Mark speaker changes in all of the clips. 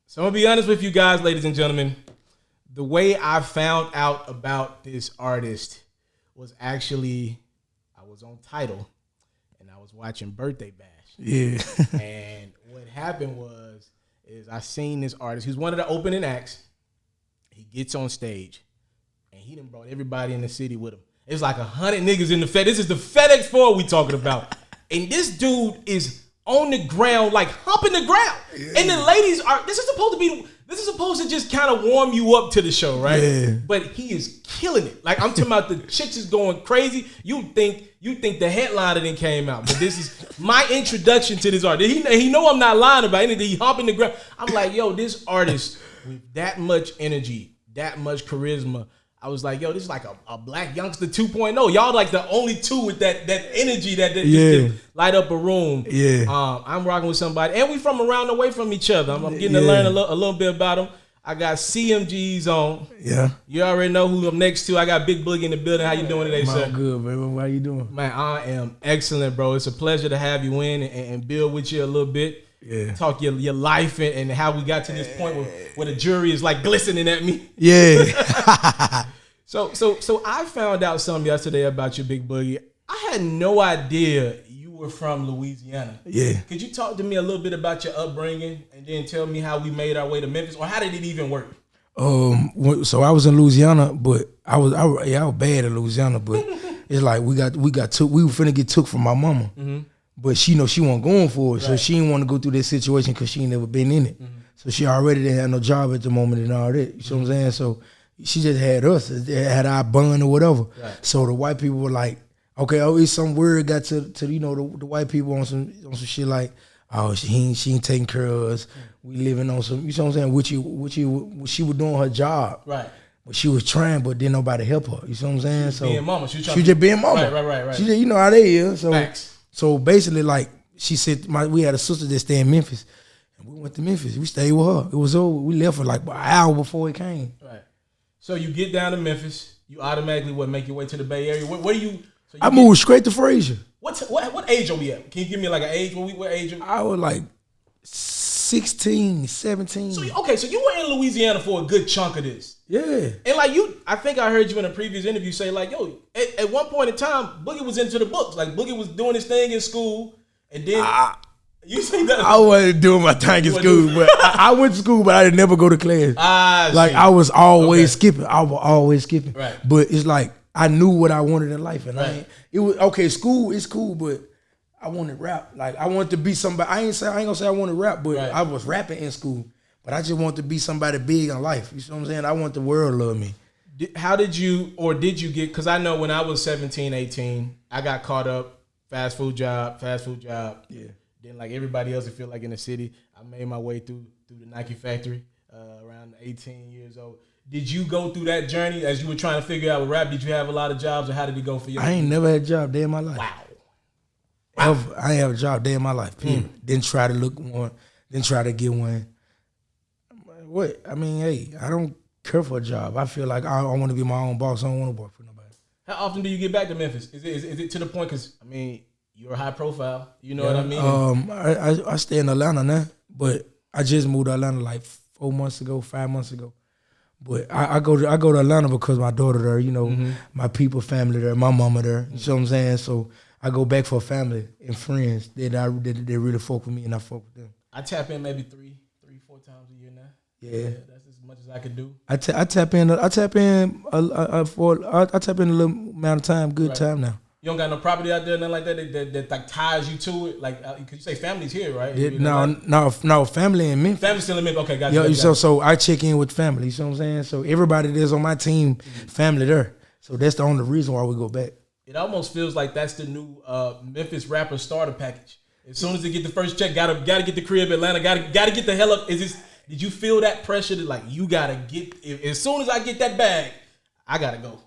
Speaker 1: So I'm gonna be honest with you guys, ladies and gentlemen. The way I found out about this artist was actually I was on Tidal and I was watching Birthday Bash.
Speaker 2: Yeah.
Speaker 1: And what happened is I seen this artist. He was one of the opening acts. He gets on stage and he done brought everybody in the city with him. It's like 100 niggas in the FedEx. This is the FedEx 4 we talking about. And this dude is on the ground, like humping the ground. Yeah. And the ladies are, this is supposed to just kind of warm you up to the show, right?
Speaker 2: Yeah.
Speaker 1: But he is killing it. Like I'm talking about the chicks is going crazy. You think the headliner then came out. But this is my introduction to this artist. He know I'm not lying about anything. He humping the ground. I'm like, yo, this artist with that much energy, that much charisma. I was like, yo, this is like a black youngster 2.0. Y'all like the only two with that energy that just can light up a room.
Speaker 2: Yeah.
Speaker 1: I'm rocking with somebody. And we from around the way from each other. I'm getting to learn a little bit about him. I got CMGs on.
Speaker 2: Yeah.
Speaker 1: You already know who I'm next to. I got Big Boogie in the building. How you doing today, sir?
Speaker 2: I'm good, man. How you doing?
Speaker 1: Man, I am excellent, bro. It's a pleasure to have you in and build with you a little bit.
Speaker 2: Yeah.
Speaker 1: Talk your life and how we got to this point where the jury is like glistening at me.
Speaker 2: Yeah.
Speaker 1: So I found out something yesterday about you, Big Boogie. I had no idea you were from Louisiana.
Speaker 2: Yeah.
Speaker 1: Could you talk to me a little bit about your upbringing and then tell me how we made our way to Memphis, or how did it even work?
Speaker 2: So I was in Louisiana, but I was bad in Louisiana, but it's like we were finna get took from my mama. Mm-hmm. But she wasn't going for it, right. So she didn't want to go through that situation because she ain't never been in it. Mm-hmm. So she already didn't have no job at the moment and all that. You know what I'm saying? So she just had us, had our bun or whatever. Right. So the white people were like, okay, it's some word got to the white people on some shit like, oh, she ain't taking care of us. We living on some, you know what I'm saying? She was doing her job.
Speaker 1: Right.
Speaker 2: But she was trying, but didn't nobody help her. You know what I'm saying?
Speaker 1: So being mama. She was
Speaker 2: just being mama.
Speaker 1: Right.
Speaker 2: She just, how they is. So,
Speaker 1: Facts.
Speaker 2: So basically, like, she said, we had a sister that stayed in Memphis. And we went to Memphis. We stayed with her. It was over. We left for like an hour before it came.
Speaker 1: Right. So you get down to Memphis. You automatically make your way to the Bay Area. Where do you? So
Speaker 2: I moved straight to Frazier.
Speaker 1: What age are we at? Can you give me like an age? What age?
Speaker 2: I was like 16, 17.
Speaker 1: So you were in Louisiana for a good chunk of this.
Speaker 2: Yeah.
Speaker 1: And like I think I heard you in a previous interview say like, yo, at one point in time, Boogie was into the books. Like Boogie was doing his thing in school, and then you say that
Speaker 2: I wasn't doing my thing in school, but I went to school, but I didn't never go to class. I was always skipping. I was always skipping.
Speaker 1: Right.
Speaker 2: But it's like I knew what I wanted in life, and it was okay. School is cool, but I wanted rap. Like I wanted to be somebody. I ain't gonna say I wanted rap, but I was rapping in school. But I just wanted to be somebody big in life. You know what I'm saying? I want the world to love me.
Speaker 1: How did you get, because I know when I was 17, 18, I got caught up, fast food job.
Speaker 2: Yeah.
Speaker 1: Then like everybody else, I feel like in the city, I made my way through the Nike factory around 18 years old. Did you go through that journey as you were trying to figure out with rap? Did you have a lot of jobs, or how did it go for you?
Speaker 2: I ain't never had a job day in my life.
Speaker 1: Wow.
Speaker 2: I ain't have a job day in my life. Didn't try to look one. Didn't try to get one. What? I mean, hey, I don't care for a job. I feel like I want to be my own boss. I don't want to work for nobody.
Speaker 1: How often do you get back to Memphis? Is it to the point? Because I mean, you're high profile. You know what I mean?
Speaker 2: I stay in Atlanta now, but I just moved to Atlanta like 5 months ago. But I go to Atlanta because my daughter there. You know, my people, family there, my mama there. You know what I'm saying? So I go back for family and friends that they really fuck with me, and I fuck with them.
Speaker 1: I tap in maybe 3-4 times a year now.
Speaker 2: Yeah,
Speaker 1: that's as much as I can do.
Speaker 2: I tap in a little amount of time, good time now.
Speaker 1: You don't got no property out there, nothing like that like ties you to it, like because you say family's here, right?
Speaker 2: Yeah, no, family in Memphis.
Speaker 1: Family's still in Memphis. Okay, gotcha.
Speaker 2: So I check in with family. You know what I'm saying? So everybody that's on my team, family there. So that's the only reason why we go back.
Speaker 1: It almost feels like that's the new Memphis rapper starter package. As soon as they get the first check, gotta get the crib, Atlanta, gotta get the hell up. Did you feel that pressure that like you gotta get? As soon as I get that bag, I gotta go.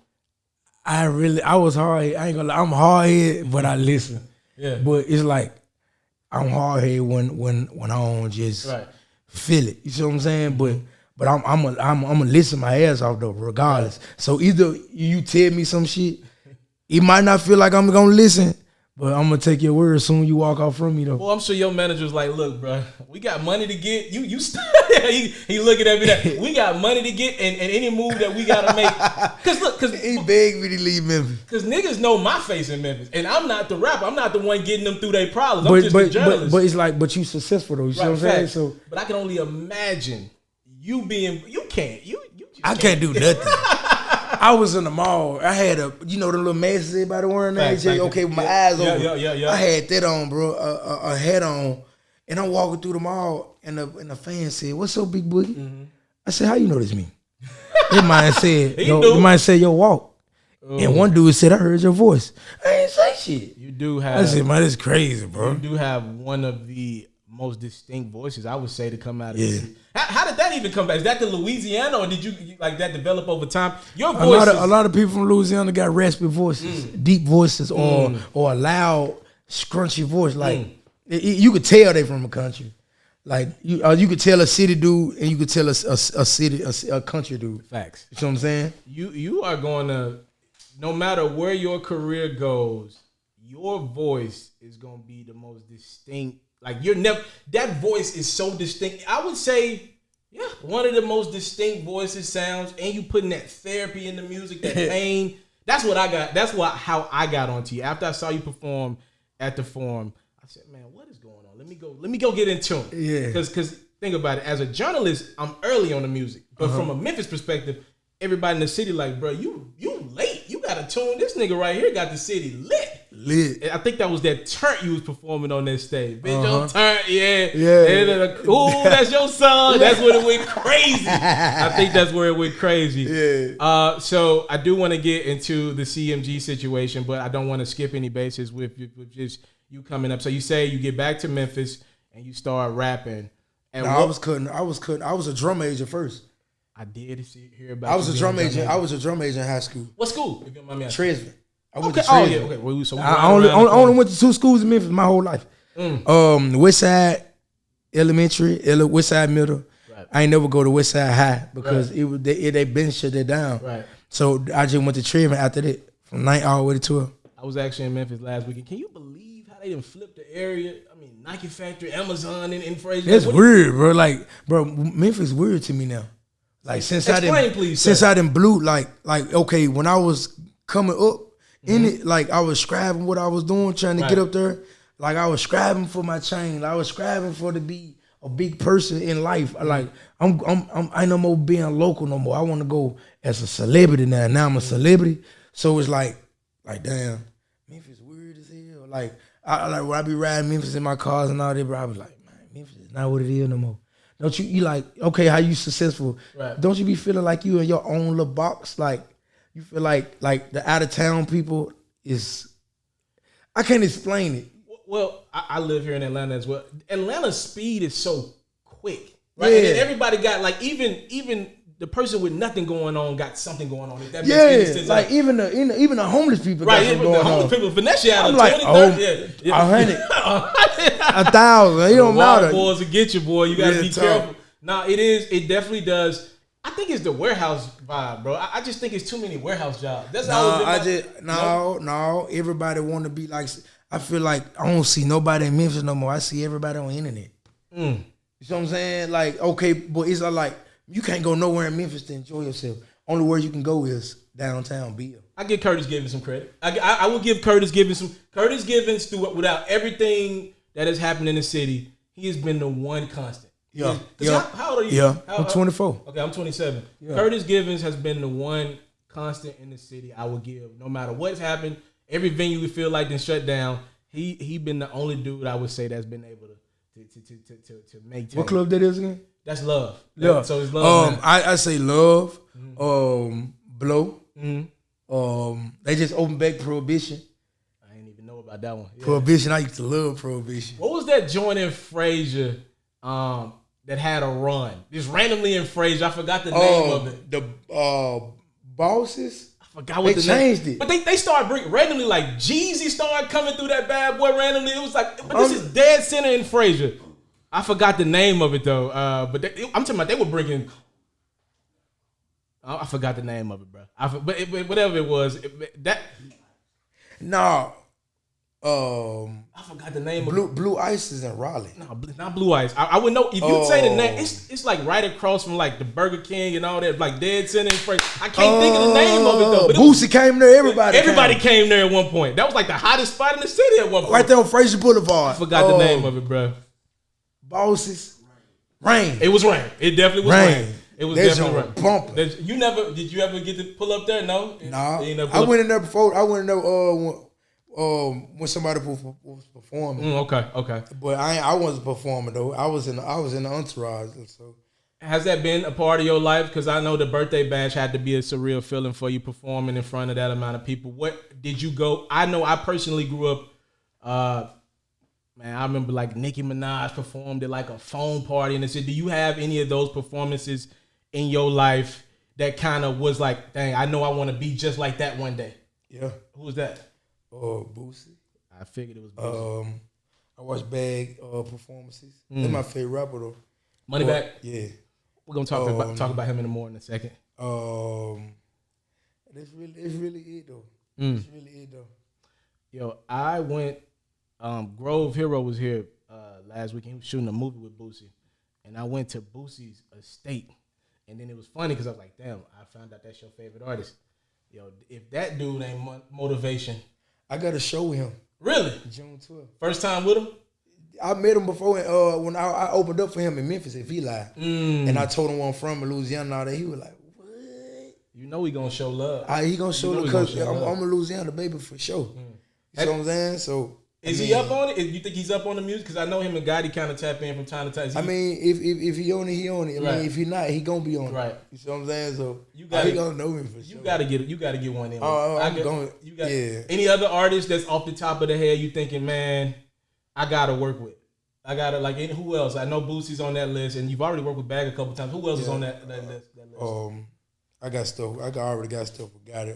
Speaker 2: I was hard. I ain't gonna lie. I'm hard headed, but I listen.
Speaker 1: Yeah.
Speaker 2: But it's like I'm hard headed when I don't just feel it. You see what I'm saying? But I'm gonna listen my ass off though, regardless. Right. So either you tell me some shit, it might not feel like I'm gonna listen, But I'm gonna take your word soon. You walk off from me though.
Speaker 1: Well, I'm sure your manager's like, look, bro, we got money to get. You he looking at me like, we got money to get, and any move that we gotta make. Cause
Speaker 2: he begged me to leave Memphis.
Speaker 1: Cause niggas know my face in Memphis, and I'm not the rapper. I'm not the one getting them through their problems. I'm just a journalist.
Speaker 2: But it's like, but you successful though. You see what I'm saying? So,
Speaker 1: but I can only imagine you being. You can't. You just
Speaker 2: I can't do nothing. I was in the mall. I had the little masks everybody wearing there. Okay, with my eyes open.
Speaker 1: Yeah.
Speaker 2: I had that on, bro. A hat on, and I'm walking through the mall, and the fan said, "What's up, Big Boogie?" Mm-hmm. I said, "How you know this me?" His mind said, "Yo, walk." And one dude said, "I heard your voice." I ain't say shit.
Speaker 1: You do have.
Speaker 2: I said, "Man, this is crazy, bro."
Speaker 1: You do have one of the most distinct voices, I would say, to come out of the city. How did that even come back? Is that the Louisiana, or did you like that develop over time? Your voice. A lot of people from Louisiana got raspy voices, deep voices, or a loud, scrunchy voice. Like you could tell they from a country. Like you could tell a city dude, and you could tell a country dude. Facts.
Speaker 2: You know what I'm saying?
Speaker 1: You are going to, no matter where your career goes, your voice is going to be the most distinct. Like that voice is so distinct. I would say, one of the most distinct voices sounds, and you putting that therapy in the music, that pain. That's what I got. That's how I got onto you. After I saw you perform at the Forum, I said, man, what is going on? Let me go get into it. Yeah. Because think about it. As a journalist, I'm early on the music, but from a Memphis perspective, everybody in the city like, bro, you late. You got to tune. This nigga right here got the city lit. I think that was that turn you was performing on that stage. Bitch, your turn, yeah. Ooh, that's your song. That's when it went crazy. I think that's where it went crazy. Yeah. So I do want to get into the CMG situation, but I don't want to skip any bases with just you coming up. So you say you get back to Memphis and you start rapping. And
Speaker 2: I was cutting. I was a drum major first.
Speaker 1: I did hear about.
Speaker 2: I was a drum major. I was a drum major in high school.
Speaker 1: What school? If you don't mind me asking.
Speaker 2: Tresvant. I went to
Speaker 1: Tresvant. Oh yeah. Okay. Well, so
Speaker 2: I only went to 2 schools in Memphis my whole life. West Side Elementary, West Side Middle. Right. I ain't never go to West Side High because they been shut that down. Right. So I just went to Tresvant after that, from 9 all the way to 12.
Speaker 1: I was actually in Memphis last weekend. Can you believe how they done flipped the area? I mean, Nike Factory, Amazon, and Fraser.
Speaker 2: That's weird, bro. Like, bro, Memphis weird to me now. Like since I didn't blew, like okay, when I was coming up in it, like I was scribing what I was doing, trying to get up there. Like I was scribing for my chain. I was scribing for to be a big person in life. Like I no more being local no more. I want to go as a celebrity now. Now I'm a celebrity, so it's like damn, Memphis weird as hell. Like I when I be riding Memphis in my cars and all that, bro, I was like, man, Memphis is not what it is no more. Don't you like, okay, how you successful? Right. Don't you be feeling like you in your own little box? Like, you feel like the out-of-town people is, I can't explain it.
Speaker 1: Well, I live here in Atlanta as well. Atlanta's speed is so quick, right? Yeah. And everybody got, like, even the person with nothing going on got something going on. If that makes any sense.
Speaker 2: Like even the homeless people got something going on. Right, the homeless people finesse you out of 20, 30, 100, 1,000. It don't matter.
Speaker 1: The boys will get you, boy. You gotta be careful. Nah, it definitely does. I think it's the warehouse vibe, bro. I just think it's too many warehouse jobs. That's
Speaker 2: no. Everybody want to be like. I feel like I don't see nobody in Memphis no more. I see everybody on the internet. You know what I'm saying? Like, okay, but it's like you can't go nowhere in Memphis to enjoy yourself. Only where you can go is downtown Bill.
Speaker 1: I give Curtis Givens some credit. I will give Curtis Givens some. Curtis Givens, without everything that has happened in the city, he has been the one constant.
Speaker 2: Yeah.
Speaker 1: How old are you?
Speaker 2: Yeah. I'm 24.
Speaker 1: Okay, I'm 27. Yeah. Curtis Givens has been the one constant in the city. I will give, no matter what's happened, every venue we feel like been shut down. He been the only dude I would say that's been able to maintain.
Speaker 2: What club that is again?
Speaker 1: That's Love.
Speaker 2: Yeah.
Speaker 1: So it's Love.
Speaker 2: I say Love. Blow. They just opened back Prohibition.
Speaker 1: I didn't even know about that one.
Speaker 2: Yeah. Prohibition. I used to love Prohibition.
Speaker 1: What was that joint in Fraser? That had a run. Just randomly in Fraser. I forgot the name of it.
Speaker 2: The Bosses?
Speaker 1: I forgot what the name.
Speaker 2: They changed it.
Speaker 1: But they started bringing randomly, like Jeezy started coming through that bad boy randomly. It was like, but this is dead center in Fraser. I forgot the name of it though. But I'm talking about they were bringing. I forgot the name of it, bro. But whatever it was, that.
Speaker 2: No.
Speaker 1: I forgot the name of it.
Speaker 2: Blue Ice is in Raleigh.
Speaker 1: No, not Blue Ice. I would know if you say the name. It's like right across from like the Burger King and all that, like Dead Center. I can't think of the name of it though. But
Speaker 2: Boosie came there. Everybody
Speaker 1: came there at one point. That was like the hottest spot in the city at one point.
Speaker 2: Right there on Fraser Boulevard.
Speaker 1: I forgot the name of it, bro.
Speaker 2: Bosses. Rain.
Speaker 1: It was Rain. It definitely was Rain. It was definitely Rain.
Speaker 2: Bumping.
Speaker 1: Did you ever get to pull up there? No.
Speaker 2: Nah. I went in there before. I went in there when somebody was performing.
Speaker 1: Okay.
Speaker 2: But I wasn't performing though. I was in the entourage. So
Speaker 1: has that been a part of your life? Because I know the birthday bash had to be a surreal feeling for you performing in front of that amount of people. What did you go? I know I personally grew up. Man, I remember like Nicki Minaj performed at like a phone party in the city. Do you have any of those performances in your life that kind of was like, dang, I know I want to be just like that one day?
Speaker 2: Yeah.
Speaker 1: Who was that?
Speaker 2: Boosie.
Speaker 1: I figured it was Boosie.
Speaker 2: I watched Bagg performances. That's my favorite rapper though.
Speaker 1: Moneybagg?
Speaker 2: Yeah.
Speaker 1: We're gonna talk about him in a second.
Speaker 2: It's really it though. It's really it though.
Speaker 1: Yo, I went. Grove Hero was here last week. He was shooting a movie with Boosie, and I went to Boosie's estate, and then it was funny because I was like, "Damn!" I found out that's your favorite artist. Yo, if that dude ain't motivation,
Speaker 2: I got a show with him.
Speaker 1: Really?
Speaker 2: June 12th.
Speaker 1: First time with him?
Speaker 2: I met him before when I opened up for him in Memphis at V-Live, and I told him where I'm from, Louisiana, and all that. He was like, "What?"
Speaker 1: You know he gonna show love.
Speaker 2: He gonna show love because I'm a Louisiana baby for sure. You know what I'm saying? So.
Speaker 1: Is he up on it? You think he's up on the music? Because I know him and Gotti kind of tap in from time to time.
Speaker 2: I mean, if he on it, he on it. I mean, if he not, he gonna be on it.
Speaker 1: Right.
Speaker 2: You see what I'm saying? So he gonna know me for sure.
Speaker 1: You gotta get one in.
Speaker 2: I'm going.
Speaker 1: Yeah. Any other artists that's off the top of the head you thinking, man, I gotta work with? I gotta who else? I know Boosie's on that list, and you've already worked with Bagg a couple times. Who else is on that list?
Speaker 2: I got stuff. Already got stuff with Gotti.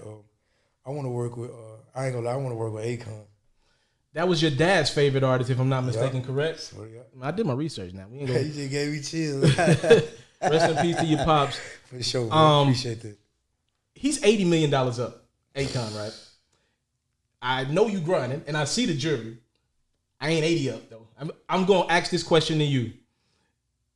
Speaker 2: I want to work with. I ain't gonna lie. I want to work with Akon.
Speaker 1: That was your dad's favorite artist, if I'm not mistaken, correct?
Speaker 2: Yep.
Speaker 1: I did my research now. We ain't
Speaker 2: You just gave me chills.
Speaker 1: Rest in peace to your pops.
Speaker 2: For sure, man. Appreciate that.
Speaker 1: He's $80 million up, Akon, right? I know you grinding, and I see the jury. I ain't 80 up, though. I'm going to ask this question to you.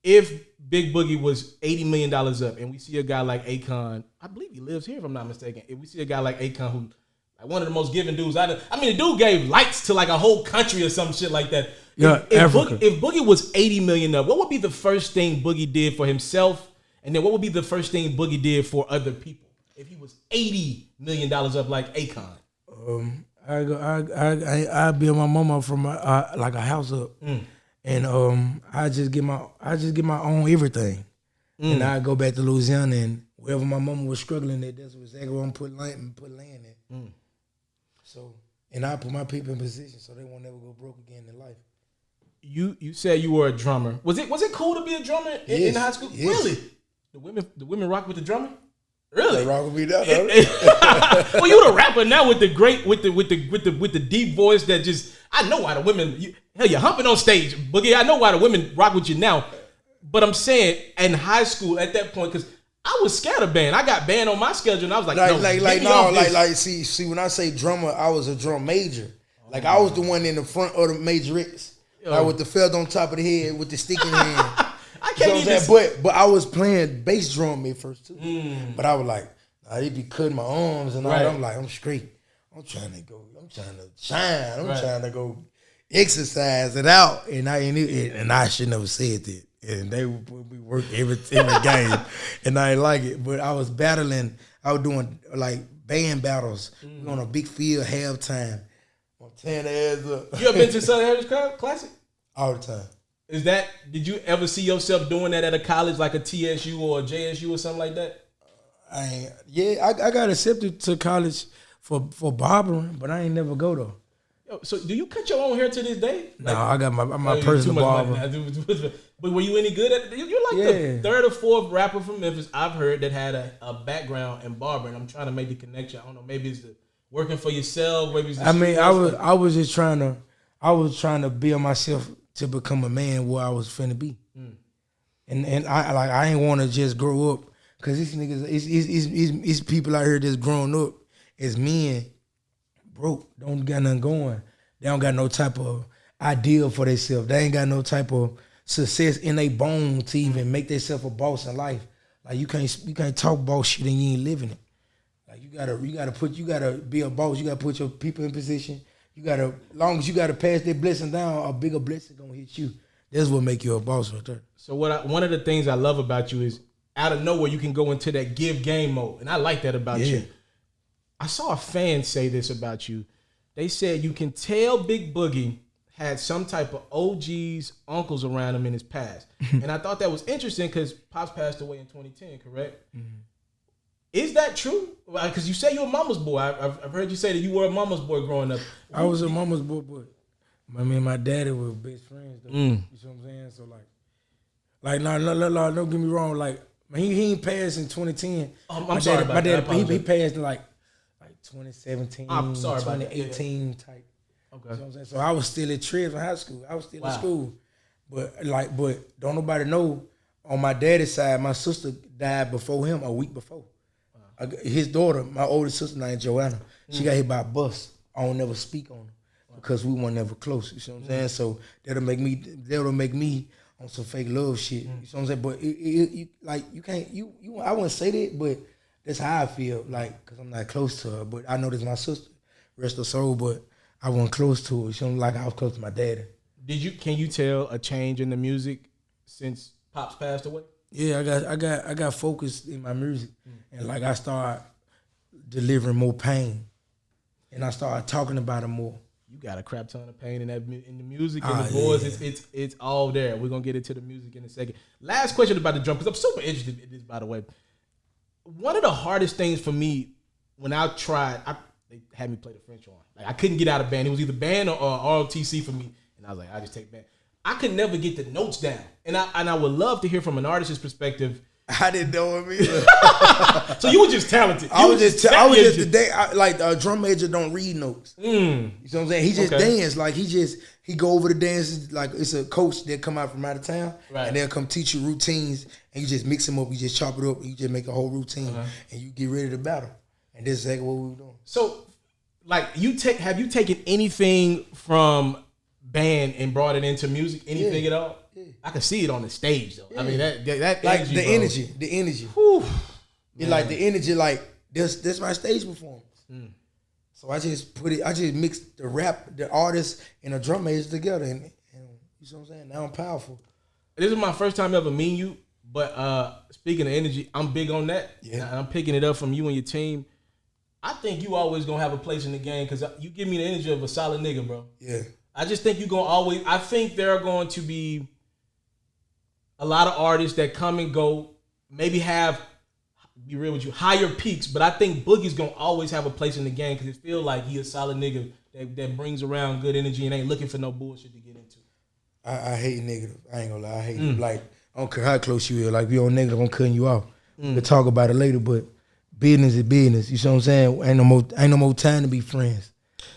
Speaker 1: If Big Boogie was $80 million up, and we see a guy like Akon, I believe he lives here, if I'm not mistaken. If we see a guy like Akon who... like one of the most giving dudes. The dude gave lights to like a whole country or some shit like that.
Speaker 2: Yeah,
Speaker 1: if Boogie was $80 million up, what would be the first thing Boogie did for himself? And then what would be the first thing Boogie did for other people? If he was $80 million up like Akon.
Speaker 2: I build my mama from like a house up. And I just get my own everything. And I go back to Louisiana and wherever my mama was struggling at, that's exactly where I'm put land in. So, and I put my people in position so they won't never go broke again in life.
Speaker 1: You said you were a drummer. Was it cool to be a drummer in high school?
Speaker 2: Yes.
Speaker 1: Really? The women rock with the drummer? Really?
Speaker 2: They rock with me now, though.
Speaker 1: Well, you the rapper now with the deep voice that just I know why the women you're humping on stage, Boogie. I know why the women rock with you now. But I'm saying in high school at that point, because I was scared of band. I got band on my schedule, and I was like, see, when I say drummer, I was a drum major. Like I was the one in the front of the majorettes, like with the felt on top of the head, with the stick in the hand. I can't even.
Speaker 2: But I was playing bass drum at first too. But I was like, they be cutting my arms and all that. I'm like, I'm straight. I'm trying to shine. I'm trying to go exercise it out, and I should never said that. And they would put me work every game, and I didn't like it. But I was battling. I was doing like band battles on a big field halftime. I'm tearing their ass up.
Speaker 1: You ever been to Southern Heritage Classic?
Speaker 2: All the time.
Speaker 1: Did you ever see yourself doing that at a college like a TSU or a JSU or something like that?
Speaker 2: I got accepted to college for barbering, but I ain't never go though.
Speaker 1: So do you cut your own hair to this day?
Speaker 2: No, I got my personal barber.
Speaker 1: But were you any good at it? You're like the third or fourth rapper from Memphis I've heard that had a background in barbering. I'm trying to make the connection. I don't know. Maybe it's the working for yourself. Maybe it's
Speaker 2: I was just trying to build myself to become a man where I was finna be. And I ain't want to just grow up because these niggas, it's people out here that's growing up as men, broke, don't got nothing going. They don't got no type of ideal for themselves. They ain't got no type of success in their bone to even make themselves a boss in life. Like you can't talk boss shit and you ain't living it. Like you gotta be a boss. You gotta put your people in position. Long as you gotta pass that blessing down, a bigger blessing gonna hit you. That's what make you a boss right there.
Speaker 1: So one of the things I love about you is out of nowhere you can go into that give game mode, and I like that about you. I saw a fan say this about you. They said you can tell Big Boogie had some type of OGs, uncles around him in his past. And I thought that was interesting because Pops passed away in 2010, correct? Mm-hmm. Is that true? Because you say you're a mama's boy. I've heard you say that you were a mama's boy growing up.
Speaker 2: I was a mama's boy, but I mean, my daddy were best friends, though. You know what I'm saying? So, no, don't get me wrong. Like, he ain't passed in 2010.
Speaker 1: I'm sorry about that.
Speaker 2: My daddy, he passed in like 2017,
Speaker 1: I'm sorry
Speaker 2: 2018
Speaker 1: about that.
Speaker 2: type.
Speaker 1: Okay.
Speaker 2: You know what I'm saying? So I was still at Trips in high school. I was still in school. But don't nobody know, on my daddy's side, my sister died before him, a week before. Wow. His daughter, my oldest sister named Joanna, she got hit by a bus. I don't never speak on her because we weren't never close. You know what I'm saying? So that'll make me on some fake love shit. You know what I'm saying? But you can't, I wouldn't say that, but that's how I feel, like, because I'm not close to her. But I know this is my sister, rest her soul, but I wasn't close to her. She don't like I was close to my daddy.
Speaker 1: Can you tell a change in the music since Pops passed away?
Speaker 2: Yeah, I got focused in my music, and like I started delivering more pain, and I started talking about it more.
Speaker 1: You got a crap ton of pain in the music and the voice. Yeah. It's all there. We're gonna get into the music in a second. Last question about the drum, because I'm super interested in this, by the way. One of the hardest things for me when I tried, they had me play the French horn. Like I couldn't get out of band. It was either band or ROTC for me, and I was like, I just take band. I could never get the notes down, and I would love to hear from an artist's perspective.
Speaker 2: I didn't know him either.
Speaker 1: So you were just talented.
Speaker 2: I was just the day. Like a drum major don't read notes. You know what I'm saying? He just dance. Like he go over the dances. Like it's a coach that come out from out of town, and they'll come teach you routines, and you just mix them up. You just chop it up, and you just make a whole routine, and you get ready to battle. And this is exactly what we were doing.
Speaker 1: So, like, have you taken anything from band and brought it into music? Anything at all? Yeah. I can see it on the stage though. Yeah. I mean that
Speaker 2: like
Speaker 1: energy,
Speaker 2: the energy.
Speaker 1: Whew,
Speaker 2: it's like the energy. Like this my stage performance. So I just mixed the rap, the artist, and the drum major together, and you know what I'm saying. Now I'm powerful.
Speaker 1: This is my first time ever meeting you, but speaking of energy, I'm big on that. Yeah, and I'm picking it up from you and your team. I think you always gonna have a place in the game because you give me the energy of a solid nigga, bro.
Speaker 2: Yeah.
Speaker 1: I just think you're gonna always. I think there are going to be a lot of artists that come and go, maybe be real with you, higher peaks, but I think Boogie's gonna always have a place in the game because it feels like he a solid nigga that brings around good energy and ain't looking for no bullshit to get into.
Speaker 2: I hate negative. I ain't gonna lie. I hate like I don't care how close you are. Like if you're on negative, I'm cutting you off. We'll talk about it later, but business is business. You see what I'm saying? Ain't no more time to be friends.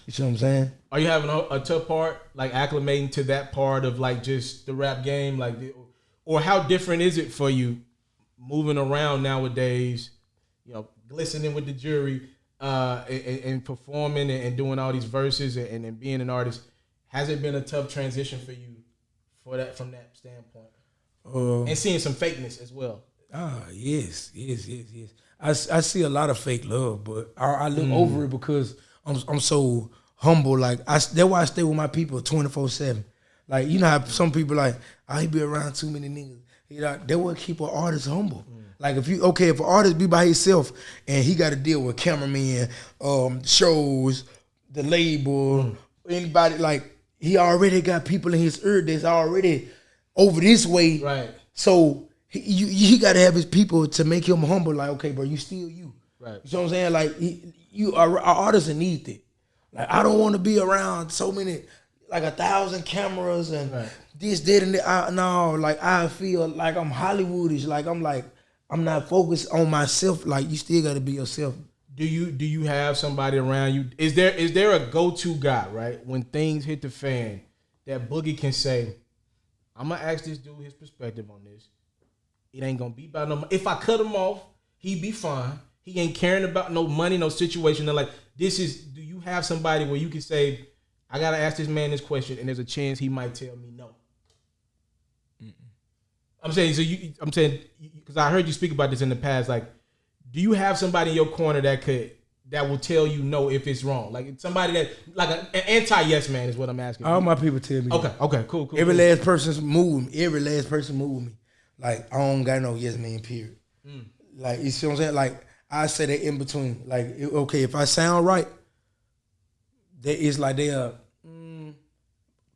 Speaker 2: You see what I'm saying?
Speaker 1: Are you having a tough part, like acclimating to that part of like just the rap game, like, or how different is it for you moving around nowadays? You know, glistening with the jury, and performing and doing all these verses and being an artist. Has it been a tough transition for you from that standpoint? And seeing some fakeness as well.
Speaker 2: Yes. I see a lot of fake love, but I look over it because I'm so humble. Like that's why I stay with my people 24/7. Like you know how some people like I be around too many niggas. You know, they will keep an artist humble. Like if an artist be by himself and he got to deal with cameramen, shows, the label, anybody, like he already got people in his ear that's already over this way.
Speaker 1: Right.
Speaker 2: So he got to have his people to make him humble. Like, okay, bro, you still you.
Speaker 1: Right.
Speaker 2: You know what I'm saying? Like you are artists that need that. Like I don't want to be around so many, like 1,000 cameras and this, that, and that. No, like I feel like I'm Hollywoodish. Like I'm not focused on myself. Like you still got to be yourself.
Speaker 1: Do you have somebody around you? Is there a go-to guy, right? When things hit the fan, that Boogie can say, I'm gonna ask this dude his perspective on this. It ain't gonna be about no money. If I cut him off, he'd be fine. He ain't caring about no money, no situation. They're like, do you have somebody where you can say, I gotta ask this man this question, and there's a chance he might tell me no. I'm saying, because I heard you speak about this in the past. Like, do you have somebody in your corner that will tell you no if it's wrong? Like somebody that like an anti-yes man is what I'm asking.
Speaker 2: All my people tell me.
Speaker 1: Okay, cool.
Speaker 2: Every last person's moving me. Every last person moving me. Like I don't got no yes man. Period. Like you see what I'm saying? Like I say that in between. Like okay, if I sound right, that is like they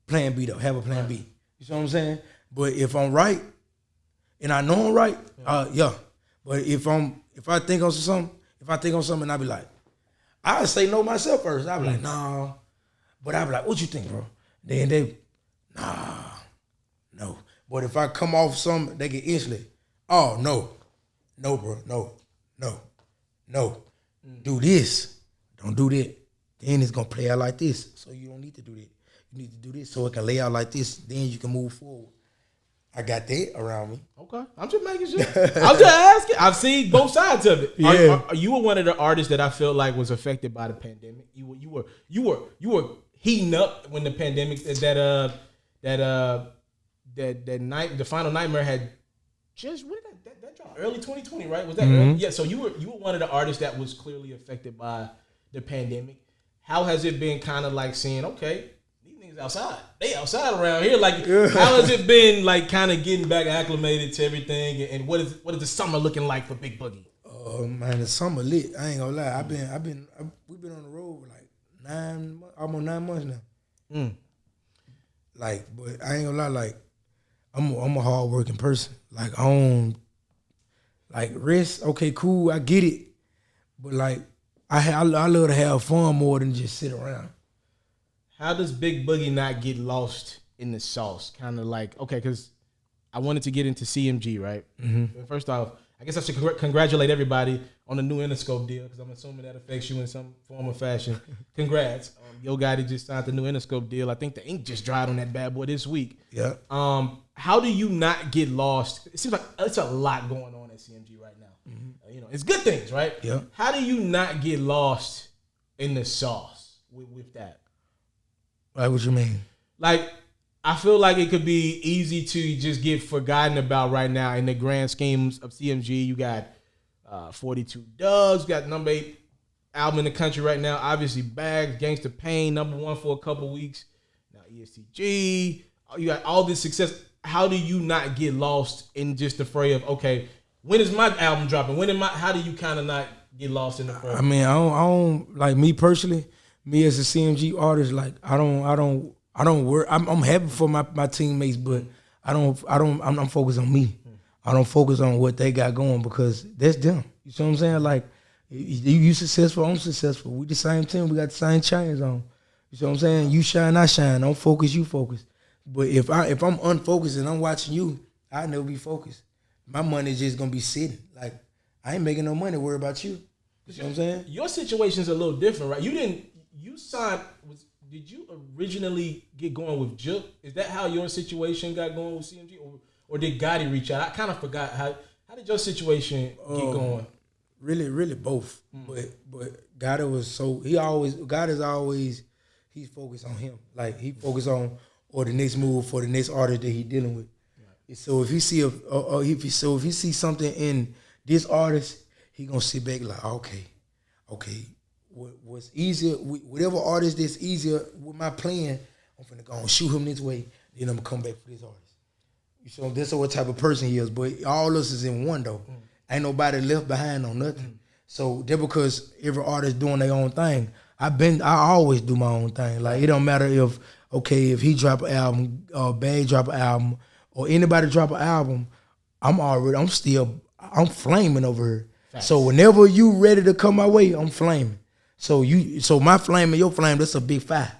Speaker 2: plan B though. Have a plan B. You see what I'm saying? But if I'm right. And I know I'm right, yeah. But if I think on something, I be like, I say no myself first. I be like, nah. But I be like, what you think, bro? Then they, nah, no. But if I come off something, they get instantly, oh no, bro, no. Do this, don't do that. Then it's gonna play out like this. So you don't need to do that. You need to do this so it can lay out like this. Then you can move forward. I got that around me. Okay, I'm just making sure. I'm just asking. I've seen both sides of it. Yeah. You were one of the artists that I feel like was affected by the pandemic. You were heating up when the pandemic that night, the Final Nightmare had just that dropped early 2020, right? Was that early? Yeah? So you were one of the artists that was clearly affected by the pandemic. How has it been? Kind of like saying, okay. Outside. They outside around here. Like, how has it been like kind of getting back acclimated to everything? And what is the summer looking like for Big Boogie? Oh man, the summer lit. I ain't gonna lie. We've been on the road for like almost 9 months now. Like, but I ain't gonna lie, like, I'm a hard working person. Like I don't like rest, okay, cool, I get it. But like I love to have fun more than just sit around. How does Big Boogie not get lost in the sauce? Kind of like, okay, because I wanted to get into CMG, right? First off, I guess I should congratulate everybody on the new Interscope deal, because I'm assuming that affects you in some form or fashion. Congrats. Yo Gotti just signed the new Interscope deal. I think the ink just dried on that bad boy this week. Yeah. How do you not get lost? It seems like it's a lot going on at CMG right now. It's good things, right? Yeah. How do you not get lost in the sauce with that? Like, what you mean? Like, I feel like it could be easy to just get forgotten about right now in the grand schemes of CMG. You got 42 Duggs, got number 8 album in the country right now. Obviously, Bagg, Gangsta Pain, number 1 for a couple weeks. Now ESTG, you got all this success. How do you not get lost in just the fray of, okay, when is my album dropping? How do you kind of not get lost in the fray? I mean, I don't like me personally. Me as a CMG artist, like I don't worry. I'm happy for my teammates, but I'm focused on me. I don't focus on what they got going because that's them. You see what I'm saying? Like you successful, I'm successful. We the same team. We got the same chains on. You see what I'm saying? You shine, I shine. Don't focus, you focus. But if I'm unfocused and I'm watching you, I'll never be focused. My money's just gonna be sitting. Like I ain't making no money. Worry about you. You see what I'm saying? Your situation's a little different, right? You signed. Did you originally get going with Juke? Is that how your situation got going with CMG, or did Gotti reach out? I kind of forgot how did your situation get going? Really both. But Gotti was he's focused on him. Like he focused on or the next move for the next artist that he's dealing with. Right. So if he see something in this artist, he gonna sit back like okay. What's easier, whatever artist that's easier with my plan, I'm finna go and shoot him this way, then I'm gonna come back for this artist. So that's what type of person he is, but all of us is in one though. Ain't nobody left behind on nothing. So that because every artist doing their own thing, I always do my own thing. Like it don't matter if he drop an album, or Bagg drop an album, or anybody drop an album, I'm flaming over here. Facts. So whenever you ready to come my way, I'm flaming. So my flame and your flame, that's a big fire.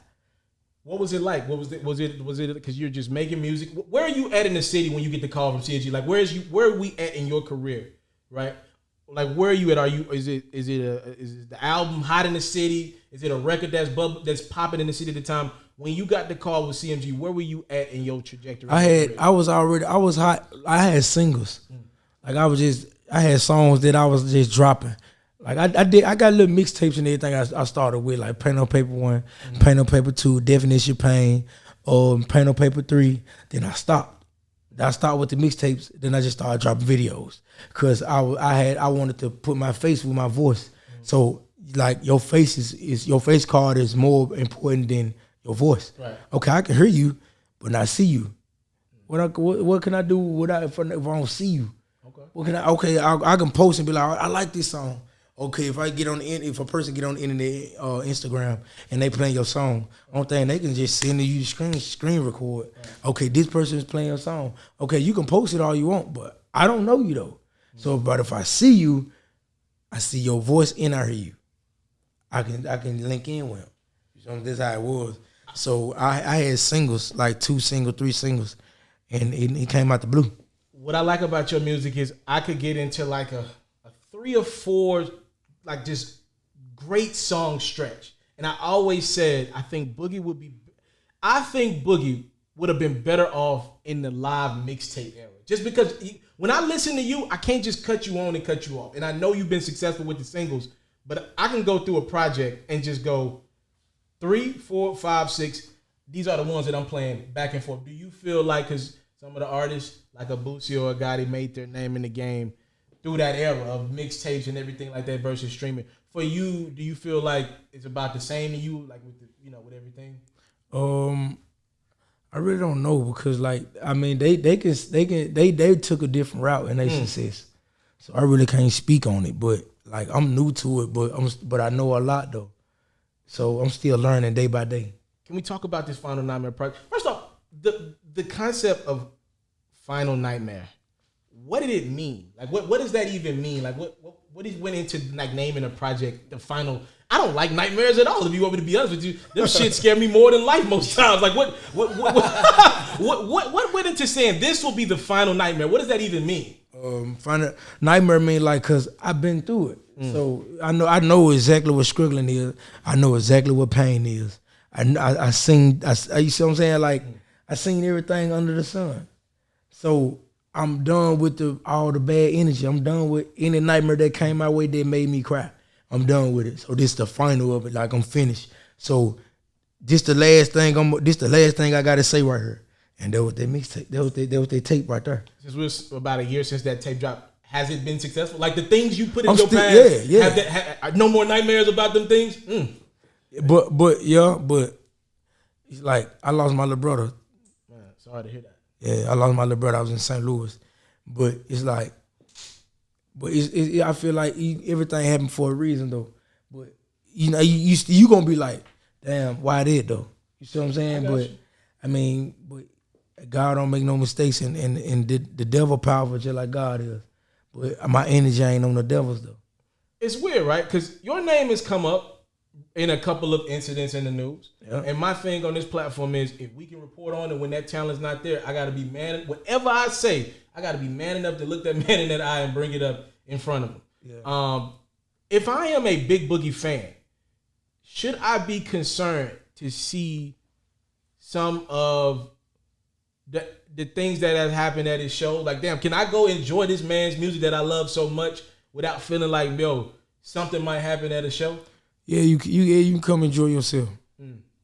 Speaker 2: What was it like? Was it because you're just making music? Where are you at in the city when you get the call from CNG? Like where are we at in your career? Right? Like where are you at? Is it the album hot in the city? Is it a record that's popping in the city at the time? When you got the call with CMG, where were you at in your trajectory? I was hot. I had singles. Like I had songs that I was just dropping. Like I got little mixtapes and everything I started with, like Paint on Paper 1, Paint on Paper 2, Definition Pain, Paint on Paper 3. Then I stopped. I started with the mixtapes, then I just started dropping videos. Cause I wanted to put my face with my voice. So like your face is your face card is more important than your voice. Right. Okay, I can hear you, but not see you. What can I do if I don't see you? Okay. What can I can post and be like, I like this song. Okay, if a person get on the internet, Instagram, and they playing your song, only thing they can just send you the screen record. Right. Okay, this person is playing your song. Okay, you can post it all you want, but I don't know you though. So, but if I see you, I see your voice and I hear you. I can link in with him. So that's how it was. So I had singles, like 2 singles, 3 singles, and it came out the blue.
Speaker 1: What I like about your music is I could get into like a 3 or 4 like just great song stretch. And I always said I think Boogie would have been better off in the live mixtape era. Just because when I listen to you, I can't just cut you on and cut you off. And I know you've been successful with the singles, but I can go through a project and just go 3, 4, 5, 6. These are the ones that I'm playing back and forth. Do you feel like, because some of the artists like a Boosie or a Gotti made their name in the game through that era of mixtapes and everything like that versus streaming. For you, do you feel like it's about the same to you, like with with everything?
Speaker 2: I really don't know because like I mean they took a different route in their success, so I really can't speak on it. But like I'm new to it, but I know a lot though, so I'm still learning day by day.
Speaker 1: Can we talk about this Final Nightmare project? First off, the concept of Final Nightmare. What did it mean? Like, what does that even mean? Like, what went into like naming a project the Final? I don't like nightmares at all. If you want me to be honest with you, them shit scare me more than life most times. Like, what went into saying this will be the Final Nightmare? What does that even mean?
Speaker 2: Final Nightmare mean like because I've been through it, so I know exactly what struggling is. I know exactly what pain is. I seen. You see what I'm saying? Like I seen everything under the sun. So I'm done with all the bad energy. I'm done with any nightmare that came my way that made me cry. I'm done with it. So this is the final of it. Like I'm finished. So this the last thing I gotta say right here. And that was their mixtape. That was their tape right there.
Speaker 1: Since it was about a year since that tape dropped, has it been successful? Like the things you put in your past, have no more nightmares about them things?
Speaker 2: But it's like I lost my little brother.
Speaker 1: Man, sorry to hear that.
Speaker 2: Yeah, I lost my little brother. I was in St. Louis, but it's like, I feel like everything happened for a reason though. But you gonna be like, damn, why did though? You see what I'm saying? I mean, God don't make no mistakes, and the devil powerful just like God is. But my energy ain't on the devil's though.
Speaker 1: It's weird, right? Because your name has come up in a couple of incidents in the news. Yeah. And my thing on this platform is if we can report on it when that talent's not there, I gotta be man. Whatever I say, I gotta be man enough to look that man in that eye and bring it up in front of him. Yeah. If I am a Big Boogie fan, should I be concerned to see some of the things that have happened at his show? Like, damn, can I go enjoy this man's music that I love so much without feeling like, yo, something might happen at a show?
Speaker 2: Yeah, you can come enjoy yourself.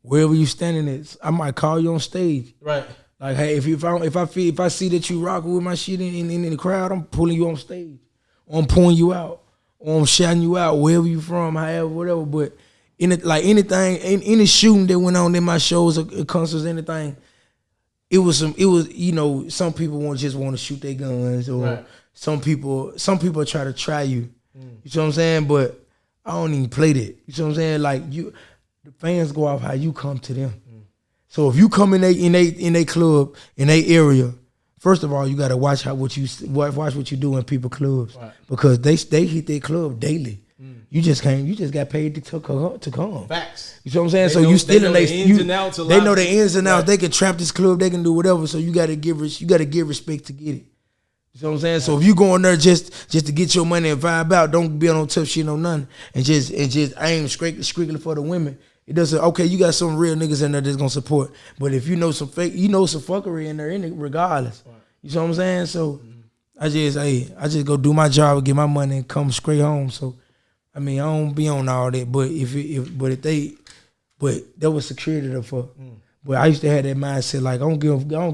Speaker 2: Wherever you standing at, I might call you on stage.
Speaker 1: Right.
Speaker 2: Like, hey, if I see that you rocking with my shit in the crowd, I'm pulling you on stage. Or I'm pulling you out. Or I'm shouting you out wherever you from, however, whatever. But anything, any shooting that went on in my shows or concerts, anything, it was some people just want to shoot their guns, or right. some people try you. You see what I'm saying? But I don't even play that. You see what I'm saying? Like the fans go off how you come to them. So if you come in they club, in they area, first of all, you gotta watch what you do in people clubs. Right. Because they hit their club daily. You just got paid to come.
Speaker 1: Facts.
Speaker 2: You see what I'm saying? They know the ins and outs. They can trap this club. They can do whatever. So you gotta give respect to get it. You know what I'm saying? So if you go in there just to get your money and vibe out, don't be on no tough shit, no nothing, and just aim strictly for the women. It doesn't. Okay, you got some real niggas in there that's gonna support, but if you know some fake, some fuckery in there, regardless. Right. You know what I'm saying? So I just go do my job and get my money and come straight home. So I mean, I don't be on all that, but but that was security the fuck. But I used to have that mindset, like I don't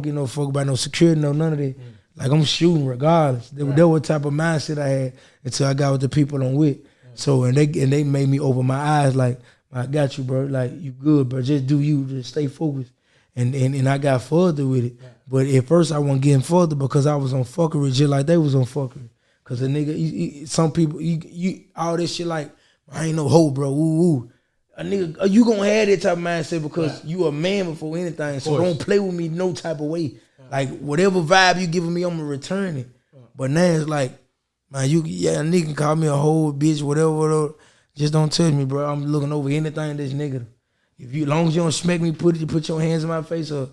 Speaker 2: give no fuck about no security, no none of that. Like I'm shooting regardless. That was what type of mindset I had until I got with the people I'm with. So and they made me open my eyes, like I got you, bro. Like you good, bro. Just do you. Just stay focused. And I got further with it. But at first I wasn't getting further because I was on fuckery just like they was on fuckery. Cause a nigga, some people, you all this shit like, I ain't no hoe, bro. Ooh. A nigga, you gonna have that type of mindset because you a man before anything. So don't play with me no type of way. Like whatever vibe you giving me, I'm gonna return it. But now it's like, man, a nigga can call me a hoe, bitch, whatever. Just don't touch me, bro. I'm looking over anything that's nigga. If you, as long as you don't smack me, put your hands in my face or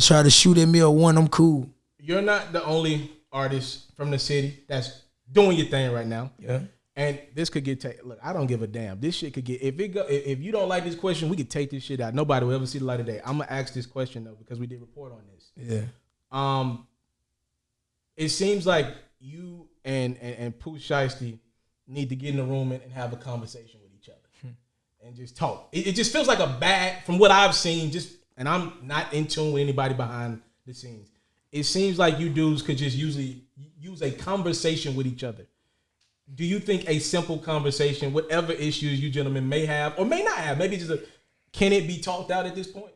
Speaker 2: try to shoot at me or one, I'm cool.
Speaker 1: You're not the only artist from the city that's doing your thing right now. Yeah. And this could get taken. Look, I don't give a damn. This shit could get, if you don't like this question, we could take this shit out. Nobody will ever see the light of day. I'm gonna ask this question though because we did report on this. Yeah. It seems like you and Pooh Shiesty need to get in the room and have a conversation with each other and just talk. It just feels like a bad, from what I've seen, and I'm not in tune with anybody behind the scenes. It seems like you dudes could just usually use a conversation with each other. Do you think a simple conversation, whatever issues you gentlemen may have or may not have, maybe can it be talked out at this point?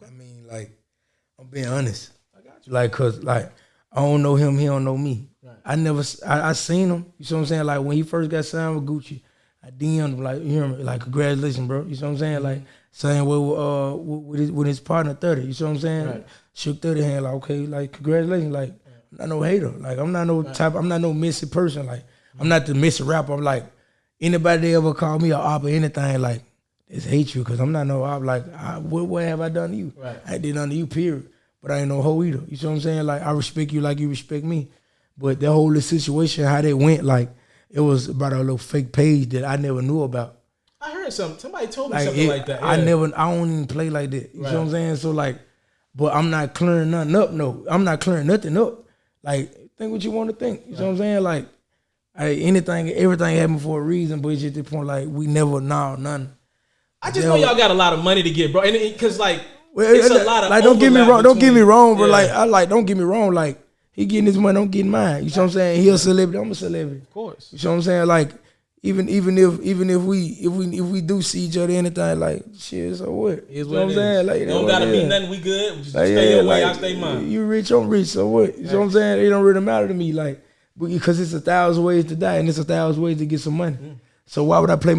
Speaker 2: I mean, like, I'm being honest. I got you. Like, cause like I don't know him, he don't know me. Right. I seen him. You see what I'm saying? Like when he first got signed with Gucci, I DM'd him like, you hear me? Like, congratulations, bro. You see what I'm saying? Like saying with his partner 30. You see what I'm saying? Right. Shook 30 hand like, okay, like congratulations, like. I'm not no hater. Like I'm not no type. I'm not no messy person. Like I'm not the messy rapper. I'm like anybody that ever call me a op or anything. Like just hate you because I'm not no op. Like what have I done to you? Right. I did nothing to you. Period. But I ain't no hoe either. You see what I'm saying? Like I respect you like you respect me. But the whole situation, how they went, like it was about a little fake page that I never knew about.
Speaker 1: I heard something. Somebody told me something like that. Yeah.
Speaker 2: I don't even play like that. You see what I'm saying? So like, but I'm not clearing nothing up. No, I'm not clearing nothing up. Like, think what you want to think. You know what I'm saying? Like, everything happened for a reason, but it's just the point, like, we never, none.
Speaker 1: I just know y'all got a lot of money to get, bro. And because, like, it's a lot of
Speaker 2: like, don't get me wrong, bro. Yeah. Like, don't get me wrong. Like, he getting his money, I'm getting mine. You know what I'm saying? He a celebrity, I'm a celebrity.
Speaker 1: Of course.
Speaker 2: You know what I'm saying? Like, even if we do see each other anything, like shit, so what?
Speaker 1: You know what I'm saying? Like, you don't gotta be nothing. We good. Just like, stay your way. I stay mine.
Speaker 2: You rich, I'm rich. So what? You know what I'm saying? It don't really matter to me, like, because it's 1,000 ways to die and it's 1,000 ways to get some money. So why would I play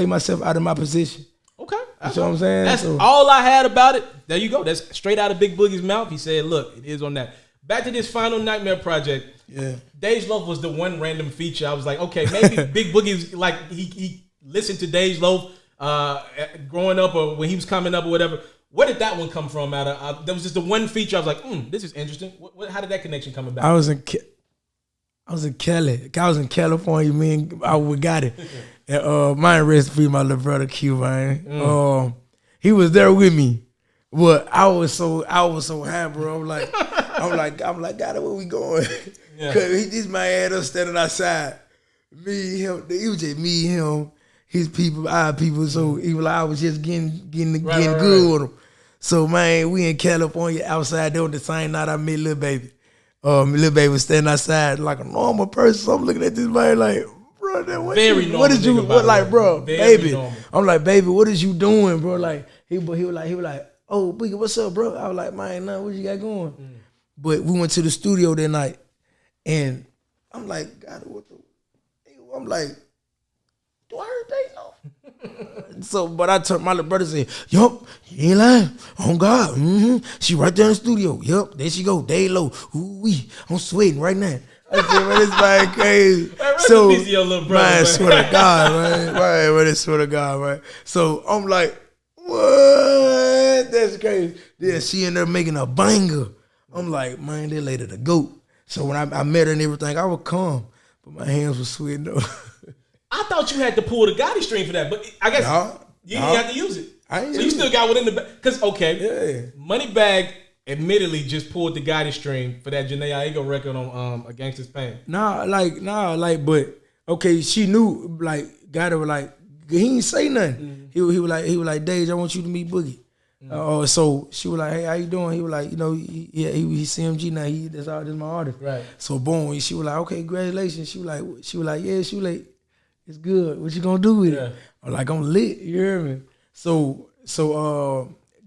Speaker 2: myself out of my position?
Speaker 1: Okay,
Speaker 2: you know what I'm saying?
Speaker 1: That's all I had about it. There you go. That's straight out of Big Boogie's mouth. He said, "Look, it is on that." Back to this Final Nightmare project. Yeah. Dej Loaf was the one random feature. I was like, okay, maybe Big Boogie's like he listened to Dej Loaf growing up or when he was coming up or whatever. Where did that one come from? There was just the one feature. I was like, this is interesting. How did that connection come about?
Speaker 2: I was in Cali. I was in California. We got it. And my recipe, my little brother Q, man. He was there with me. But I was so high, bro. I'm like, Gotti, where we going? Yeah. Cause this man had us standing outside. Me, him, it was just me, him, his people, our people. So he was like, I was just getting good with him. So man, we in California outside there with the same night I met Lil Baby. Lil Baby was standing outside like a normal person. So I'm looking at this man like, bro, what is you like, bro, baby? Normal. I'm like, baby, what is you doing, bro? Like he was like, oh, Boogie, what's up, bro? I was like, man, nothing. What you got going? But we went to the studio that night, and I'm like, God, I'm like, do I heard Dej Loaf? So, but I turned my little brother said, yup, you ain't lying. Oh God, she right there in the studio. Yup, there she go, Dej Loaf. Ooh wee, I'm sweating right now. I said, man, this man crazy. So, man, swear to God, man. Right, man, swear to God, man. So I'm like, what? That's crazy. Yeah, she in there making a banger. I'm like, man, that lady the GOAT. So when I met her and everything, I was calm, but my hands were sweating though.
Speaker 1: I thought you had to pull the Gotti string for that, but I guess you didn't have to use it. So you still got one in the back. Because, okay, Moneybagg admittedly just pulled the Gotti stream for that Jhené Aiko record on A Gangsta's Pain.
Speaker 2: But okay, she knew like Gotti was like he didn't say nothing. He was like, Dage, I want you to meet Boogie. So she was like, hey, how you doing? He was like, he's CMG now. That's my artist. Right. So boom, she was like, okay, congratulations. She was like, yeah, she was like, it's good. What you gonna do with it? I'm like, I'm lit. You hear me? So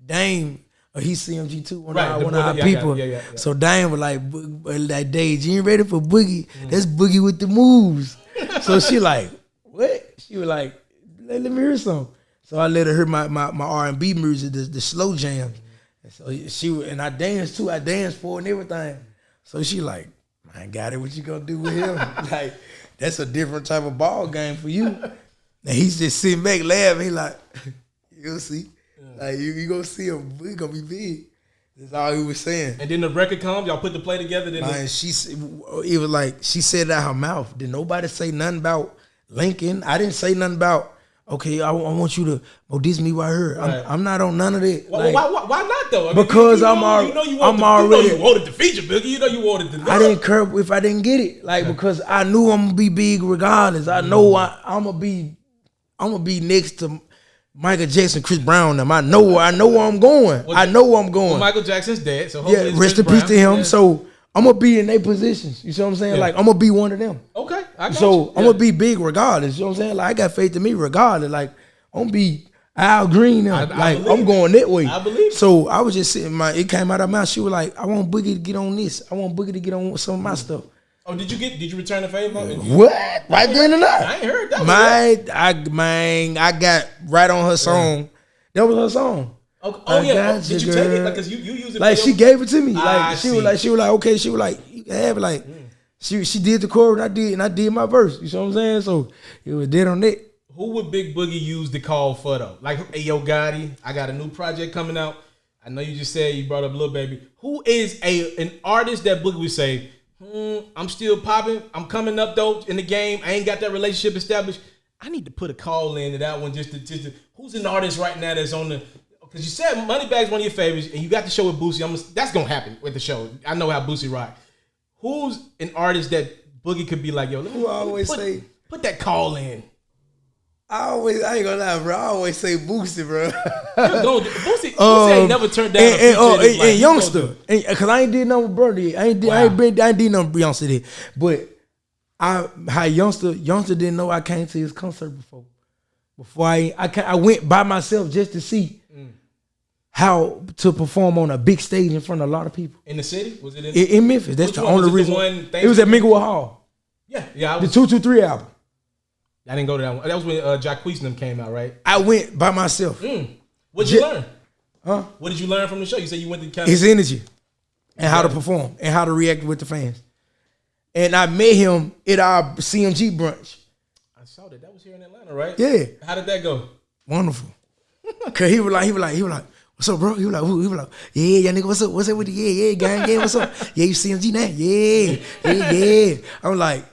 Speaker 2: Dame, he's CMG too. One of our people. Yeah. So Dame was like Dage, you ain't ready for Boogie? That's Boogie with the moves. So she like, what? She was like, let me hear something. So I let her hear my R&B music, the slow jams. And so I danced too. I danced for her and everything. So she like, I got it. What you gonna do with him? Like, that's a different type of ball game for you. And he's just sitting back laughing. He like, you gonna see, like you gonna see him. We gonna be big. That's all he was saying.
Speaker 1: And then the record comes. Y'all put the play together. Then
Speaker 2: it was like she said it out her mouth. Did nobody say nothing about Lincoln? I didn't say nothing about. Okay, I want you to diss me right here. Right. I'm not on none of that.
Speaker 1: Why not though? I mean,
Speaker 2: because I'm already.
Speaker 1: You wanted the feature, Boogie. You know you wanted the.
Speaker 2: I didn't care if I didn't get it, because I knew I'm gonna be big regardless. I know I'm gonna be next to Michael Jackson, Chris Brown. Them. I know where I'm going. Well,
Speaker 1: Michael Jackson's dead, so
Speaker 2: yeah, rest in peace to him. Yeah. So I'm gonna be in their positions. You see what I'm saying? Yeah. Like I'm gonna be one of them.
Speaker 1: Okay, I got
Speaker 2: you. I'm gonna be big regardless. You know what I'm saying? Like I got faith in me regardless. Like I'm gonna be Al Green now. I'm going that way.
Speaker 1: I believe.
Speaker 2: So I was just sitting. It came out of her mouth. She was like, I want Boogie to get on this. I want Boogie to get on some of my stuff.
Speaker 1: Oh, did you return the favor?
Speaker 2: What? Right then and there.
Speaker 1: I ain't heard that.
Speaker 2: I got right on her song. That was her song.
Speaker 1: Okay. Did you take it? Like, cause you use it.
Speaker 2: Like she gave it to me. Like she was like, okay. She was like, you can have it. Like she did the chorus, and I did my verse. You know what I'm saying? So it was dead on that.
Speaker 1: Who would Big Boogie use the call for though? Like, hey, yo, Gotti, I got a new project coming out. I know you just said you brought up Lil Baby. Who is an artist that Boogie would say, I'm still popping. I'm coming up though in the game. I ain't got that relationship established. I need to put a call in to that one. Just to who's an artist right now that's on the. Because you said Moneybag's one of your favorites, and you got the show with Boosie. That's gonna happen with the show. I know how Boosie ride. Who's an artist that Boogie could be like, yo? Let me put that call in.
Speaker 2: I ain't gonna lie, bro. I always say Boosie, bro.
Speaker 1: Boosie ain't never turned down.
Speaker 2: And youngster, because I ain't did nothing with Brody. I ain't did nothing with Beyonce did. But how youngster didn't know I came to his concert before. Before I went by myself just to see how to perform on a big stage in front of a lot of people.
Speaker 1: In the city? Was it
Speaker 2: in Memphis? That's the only reason. It was at Minglewood Hall.
Speaker 1: Yeah.
Speaker 2: The 223 album.
Speaker 1: I didn't go to that one. That was when Jacquees and them came out, right?
Speaker 2: I went by myself.
Speaker 1: What did you learn?
Speaker 2: Huh?
Speaker 1: What did you learn from the show? You said you went to
Speaker 2: his energy and how to perform and how to react with the fans. And I met him at our CMG brunch.
Speaker 1: I saw that. That was here in Atlanta, right?
Speaker 2: Yeah.
Speaker 1: How did that go?
Speaker 2: Wonderful. Cause he was like, what's up, bro? He was like, yeah, y'all nigga, what's up with it? Yeah, gang, yeah, what's up? Yeah, you CMG now? Yeah. I'm like,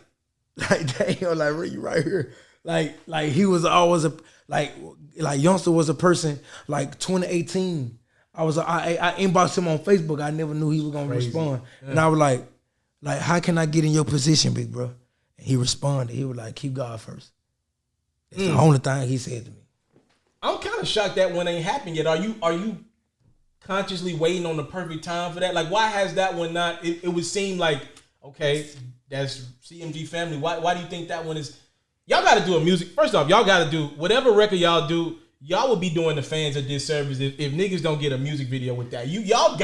Speaker 2: damn, like, you right here. Like he was always like youngster was a person. Like 2018, I inboxed him on Facebook. I never knew he was gonna respond, and I was like, how can I get in your position, big bro? And he responded. He was like, keep God first. That's the only thing he said to me.
Speaker 1: I'm kind of shocked that one ain't happened yet. Are you consciously waiting on the perfect time for that? Like, why has that one not? It would seem like, okay, that's CMG family. Why do you think that one is? Y'all got to do a music. First off, y'all got to do whatever record y'all do. Y'all will be doing the fans a disservice if niggas don't get a music video with that. Y'all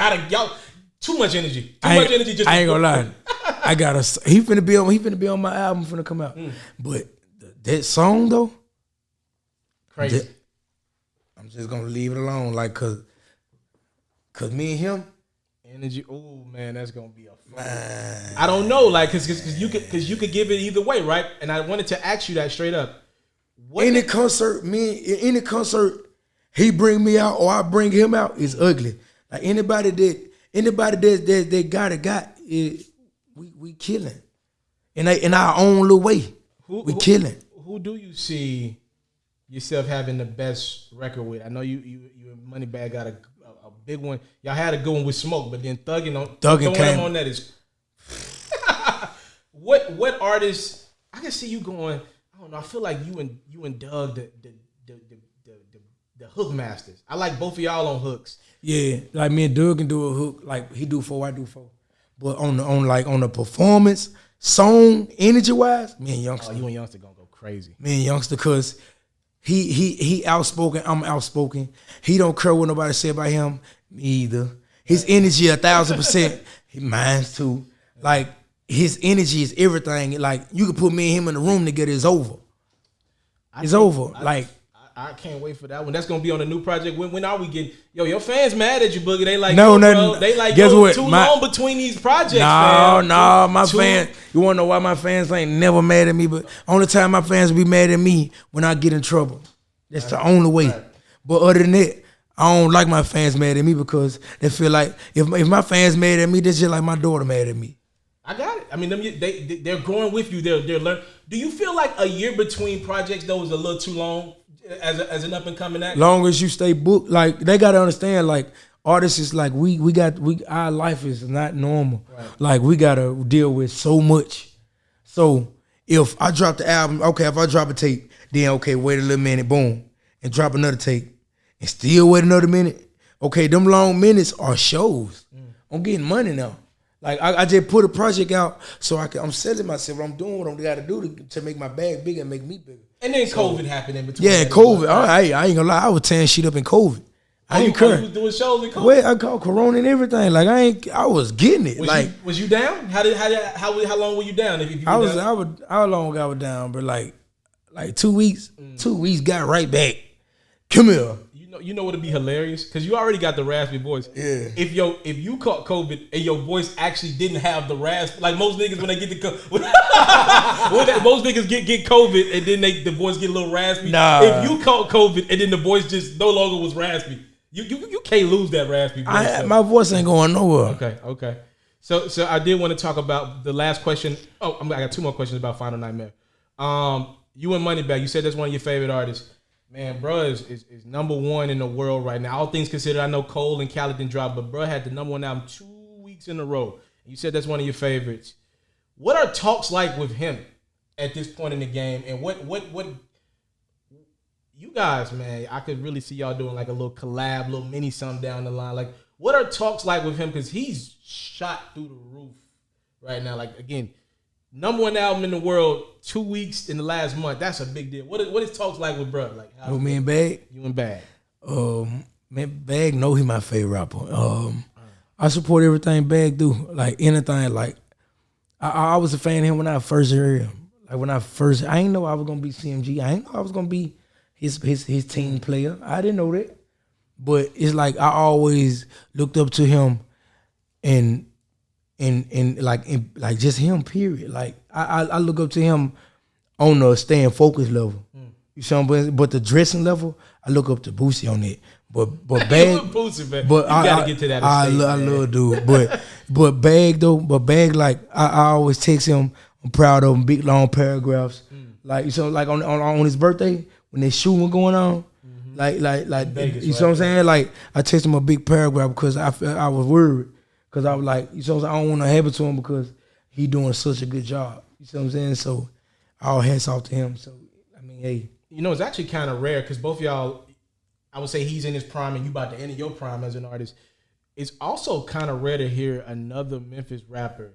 Speaker 1: too much energy. Too much energy. Just
Speaker 2: I ain't gonna lie. I got he finna be on my album finna come out. But that song though,
Speaker 1: crazy.
Speaker 2: I'm just gonna leave it alone, like cause me and him.
Speaker 1: Energy. Oh man, that's gonna be a fun. I don't know, like, cause you could give it either way, right? And I wanted to ask you that straight up.
Speaker 2: Any concert, he bring me out or I bring him out is ugly. Like anybody that got it, we killing. In our own little way, we killing.
Speaker 1: Who do you see yourself having the best record with? I know you and Moneybagg got a big one. Y'all had a good one with Smoke, but then Thuggin
Speaker 2: came
Speaker 1: him on that is. What artists? I can see you going. I don't know. I feel like you and Doug the hook masters. I like both of y'all on hooks.
Speaker 2: Yeah, like me and Doug can do a hook. Like he do 4, I do 4. But on the performance, song, energy wise, me and Youngster.
Speaker 1: Oh, you and Youngster gonna go crazy.
Speaker 2: Me and Youngster, cause he outspoken. I'm outspoken. He don't care what nobody say about him. Me either. His energy 1,000%. Mine's too. Like his energy is everything. Like you can put me and him in the room together. It's over. It's over.
Speaker 1: I can't wait for that one. That's gonna be on a new project. When are we getting? Yo, your fans mad at you, Boogie. They like,
Speaker 2: no,
Speaker 1: bro. They like,
Speaker 2: guess what?
Speaker 1: Too long between these projects.
Speaker 2: My fans. You wanna know why my fans ain't never mad at me? But only time my fans be mad at me when I get in trouble. That's the only way. Right. But other than that, I don't like my fans mad at me because they feel like if my fans mad at me, that's just like my daughter mad at me.
Speaker 1: I got it. I mean, they're growing with you. They're learning. Do you feel like a year between projects though is a little too long? As an up and coming act,
Speaker 2: long as you stay booked, like they gotta understand, like artists is like our life is not normal. Right. Like we gotta deal with so much. So if I drop the album, okay, if I drop a tape, then okay, wait a little minute, boom, and drop another tape, and still wait another minute. Okay, them long minutes are shows. I'm getting money now. Like I just put a project out, so I'm selling myself. I'm doing what I got to do to make my bag bigger and make me bigger.
Speaker 1: And then COVID happened in between.
Speaker 2: Yeah, COVID. I ain't gonna lie. I was tearing shit up in COVID. I ain't care.
Speaker 1: You was doing shows in COVID.
Speaker 2: Wait, I called Corona and everything. Like I was getting it.
Speaker 1: Was you down? How long were you down? If you
Speaker 2: how long I was down, but like 2 weeks. 2 weeks got right back. Come here.
Speaker 1: You know what'd be hilarious? Because you already got the raspy voice.
Speaker 2: Yeah.
Speaker 1: If you caught COVID and your voice actually didn't have the rasp, like most niggas when they get the most niggas get COVID and then the voice get a little raspy.
Speaker 2: Nah.
Speaker 1: If you caught COVID and then the voice just no longer was raspy, you can't lose that raspy voice.
Speaker 2: My voice ain't going nowhere.
Speaker 1: Okay. So I did want to talk about the last question. Oh, I got 2 more questions about Final Nightmare. You and Moneybagg, you said that's one of your favorite artists. Man, bro is number 1 in the world right now. All things considered, I know Cole and Khaled didn't drop, but bro had the number 1 album 2 weeks in a row. You said that's one of your favorites. What are talks like with him at this point in the game? And what you guys, man, I could really see y'all doing like a little collab, little mini something down the line. Like, what are talks like with him? Because he's shot through the roof right now. Like, again, number 1 album in the world, 2 weeks in the last month. That's a big deal. What is talks like with bro? Like
Speaker 2: how me and Bagg?
Speaker 1: You and Bagg.
Speaker 2: Man, Bagg know he my favorite rapper. I support everything Bagg do. Like anything. Like I was a fan of him when I first heard him. Like I ain't know I was gonna be CMG. I ain't know I was gonna be his team player. I didn't know that. But it's like I always looked up to him and just him, period. Like I look up to him on the staying focused level. You see what I'm saying? But the dressing level, I look up to Boosie on it. But Bagg,
Speaker 1: Boosie, man.
Speaker 2: But
Speaker 1: you gotta get to that.
Speaker 2: I love dude. But Bagg, like I always text him. I'm proud of him. Big long paragraphs. Like like on his birthday when they shooting going on. Like Vegas, you see what I'm saying? Like I text him a big paragraph because I was worried. Cause I was like, you know what I'm saying? I don't want to have it to him because he doing such a good job. You see what I'm saying? So all hats off to him. So I mean, hey.
Speaker 1: You know, it's actually kind of rare because both of y'all, I would say he's in his prime and you about to enter your prime as an artist. It's also kind of rare to hear another Memphis rapper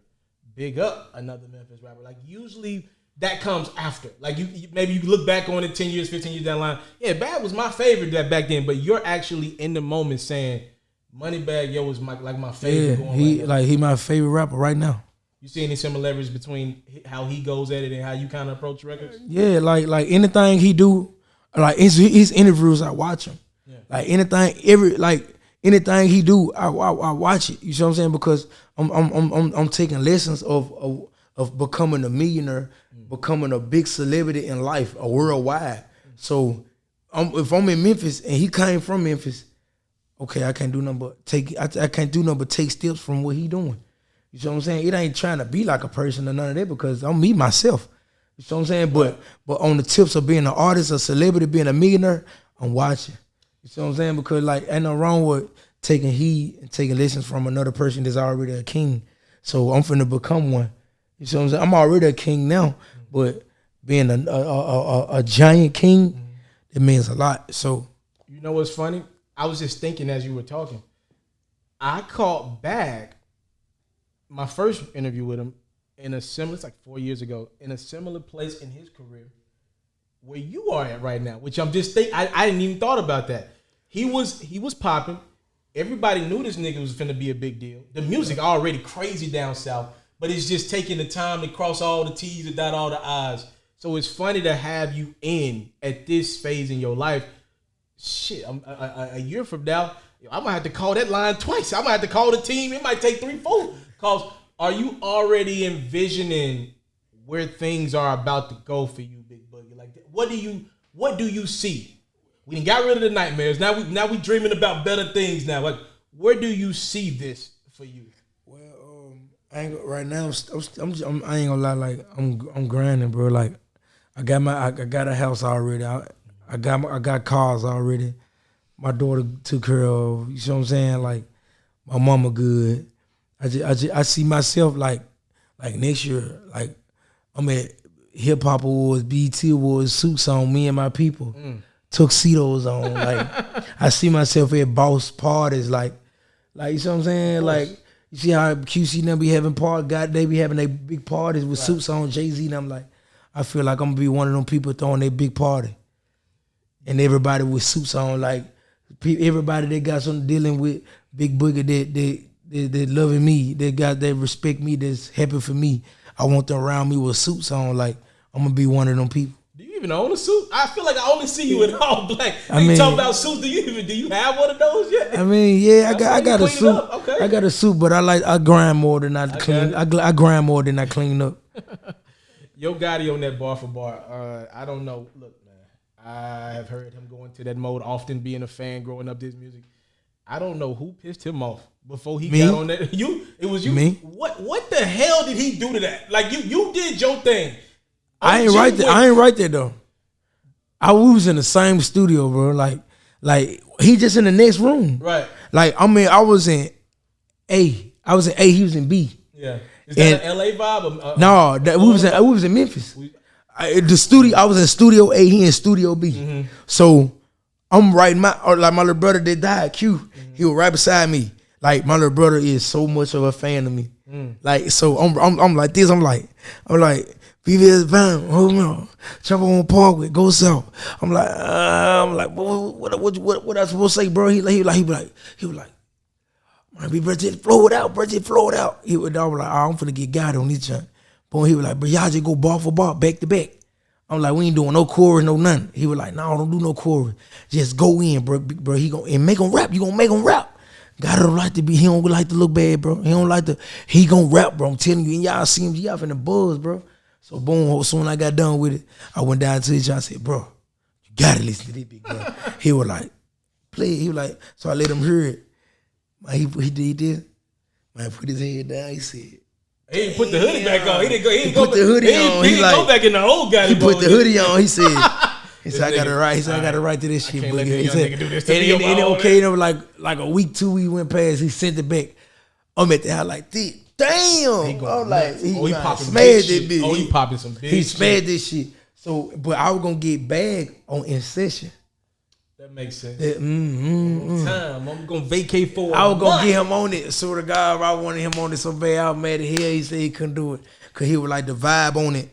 Speaker 1: big up another Memphis rapper. Like usually that comes after. Like maybe you look back on it 10 years, 15 years down the line. Yeah, Bagg was my favorite back then, but you're actually in the moment saying, Moneybagg, yo, is my favorite.
Speaker 2: Yeah, he my favorite rapper right now.
Speaker 1: You see any similarities between how he goes at it and how you kind of approach records?
Speaker 2: Yeah, like anything he do, like his interviews, I watch him. Yeah. Like anything he do, I watch it. You see what I'm saying? Because I'm taking lessons of becoming a millionaire, becoming a big celebrity in life, a worldwide. So if I'm in Memphis and he came from Memphis. Okay, I can't do nothing but take steps from what he doing. You know what I'm saying? It ain't trying to be like a person or none of that because I'm me myself. You know what I'm saying? But on the tips of being an artist, a celebrity, being a millionaire, I'm watching. You know what I'm saying? Because like ain't no wrong with taking heed and taking lessons from another person that's already a king. So I'm finna become one. You see what I'm saying? I'm already a king now, but being a giant king, it means a lot. So
Speaker 1: you know what's funny? I was just thinking as you were talking. I caught Bagg, my first interview with him, in a similar, it's like 4 years ago, in a similar place in his career where you are at right now, which I'm just thinking, I didn't even thought about that. He was popping. Everybody knew this nigga was finna be a big deal. The music already crazy down south, but it's just taking the time to cross all the T's and dot all the I's. So it's funny to have you in at this phase in your life. Shit, a year from now, I'm gonna have to call that line twice. I'm gonna have to call the team. It might take 3, 4 calls. Are you already envisioning where things are about to go for you, Big Boogie? Like, what do you see? We done got rid of the nightmares. Now we dreaming about better things now. Like, where do you see this for you?
Speaker 2: Well, right now I ain't gonna lie. Like I'm grinding, bro. Like I got a house already. I got cars already. My daughter took care of. You see what I'm saying? Like my mama good. I see myself like next year. Like I'm at Hip Hop Awards, BET Awards, suits on, me and my people. Tuxedos on. Like I see myself at boss parties. Like you see what I'm saying? Like you see how QC them be having they be having their big parties with suits on, Jay-Z and I'm like, I feel like I'm gonna be one of them people throwing their big party. And everybody with suits on, like everybody that got something dealing with Big Boogie, they loving me, they respect me, that's happy for me. I want them around me with suits on. Like I'm gonna be one of them people.
Speaker 1: Do you even own a suit? I feel like I only see you in all black. You talk about suits. Do you have one of those yet?
Speaker 2: I mean, yeah, I got a suit.
Speaker 1: Okay.
Speaker 2: I got a suit, but I grind more than I clean. I grind more than I clean up.
Speaker 1: Yo, Gotti on that bar for bar. I don't know. Look, man, I have heard him go into that mode often, being a fan, growing up this music. I don't know who pissed him off before he got on that. It was you.
Speaker 2: Me?
Speaker 1: What the hell did he do to that? Like you did your thing.
Speaker 2: I ain't right there though. We was in the same studio, bro. Like he just in the next room.
Speaker 1: Right.
Speaker 2: Like I mean, I was in A. I was in A. He was in B.
Speaker 1: Yeah. Is that an LA vibe?
Speaker 2: No, we was in Memphis. The studio. I was in Studio A. He in Studio B. Mm-hmm. So I'm writing my little brother that died. Q. He was right beside me. Like my little brother is so much of a fan of me. Like so, I'm like this. I'm like. BVS Bam, hold on, Chopper on Parkway, go south. I'm like, what I supposed to say, bro? He was like, man, be Bridget, flow it out. I was like, I'm finna get Gotti on this junk. Boy, he was like, bro, y'all just go bar for bar, back to back. I'm like, we ain't doing no chorus, no nothing. He was like, no, don't do no chorus. Just go in, bro. He gonna make him rap. You gonna make him rap. Gotti don't like to be. He don't like to look bad, bro. He gonna rap, bro. I'm telling you, and y'all see him. Y'all finna buzz, bro. So boom, soon I got done with it, I went down to his. I said, bro, you gotta listen to this big bro. He was like, play it. He was like, so I let him hear it. Man, he did this. Man, put his head down. He said,
Speaker 1: he didn't put the hoodie back on. He didn't
Speaker 2: put the hoodie on.
Speaker 1: He didn't go back in the old guy.
Speaker 2: He put the hoodie on. He said, I got it right. He said, I got it right to this shit. He said, do this and okay, like a week, 2 weeks went past. He sent it back. I'm at the house like this. Damn! I'm like, he smashed that bitch.
Speaker 1: He popping some big shit.
Speaker 2: He smashed this shit. So, but I was gonna get Bagg on In Session.
Speaker 1: That makes sense. Time. I'm gonna vacate for.
Speaker 2: I was gonna get him on it. Swear to God, I wanted him on it so bad. I was mad at hell. He said he couldn't do it because he was like the vibe on it.